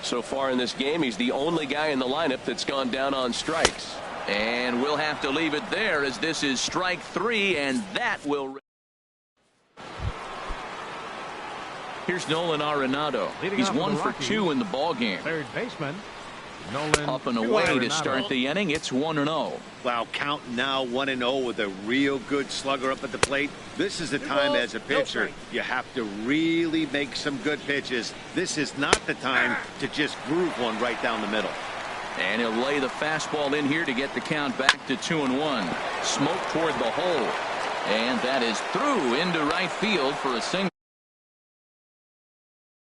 [SPEAKER 7] So far in this game, he's the only guy in the lineup that's gone down on strikes.
[SPEAKER 2] And we'll have to leave it there, as this is strike 3, and that will. Here's Nolan Arenado. He's 1 for 2 in the ball game.
[SPEAKER 1] Third baseman Nolan
[SPEAKER 2] up and away to start the inning. It's 1-0.
[SPEAKER 3] Wow, count now 1-0 with a real good slugger up at the plate. This is the time as a pitcher you have to really make some good pitches. This is not the time to just groove one right down the middle.
[SPEAKER 2] And he'll lay the fastball in here to get the count back to 2-1. Smoke toward the hole. And that is through into right field for a single.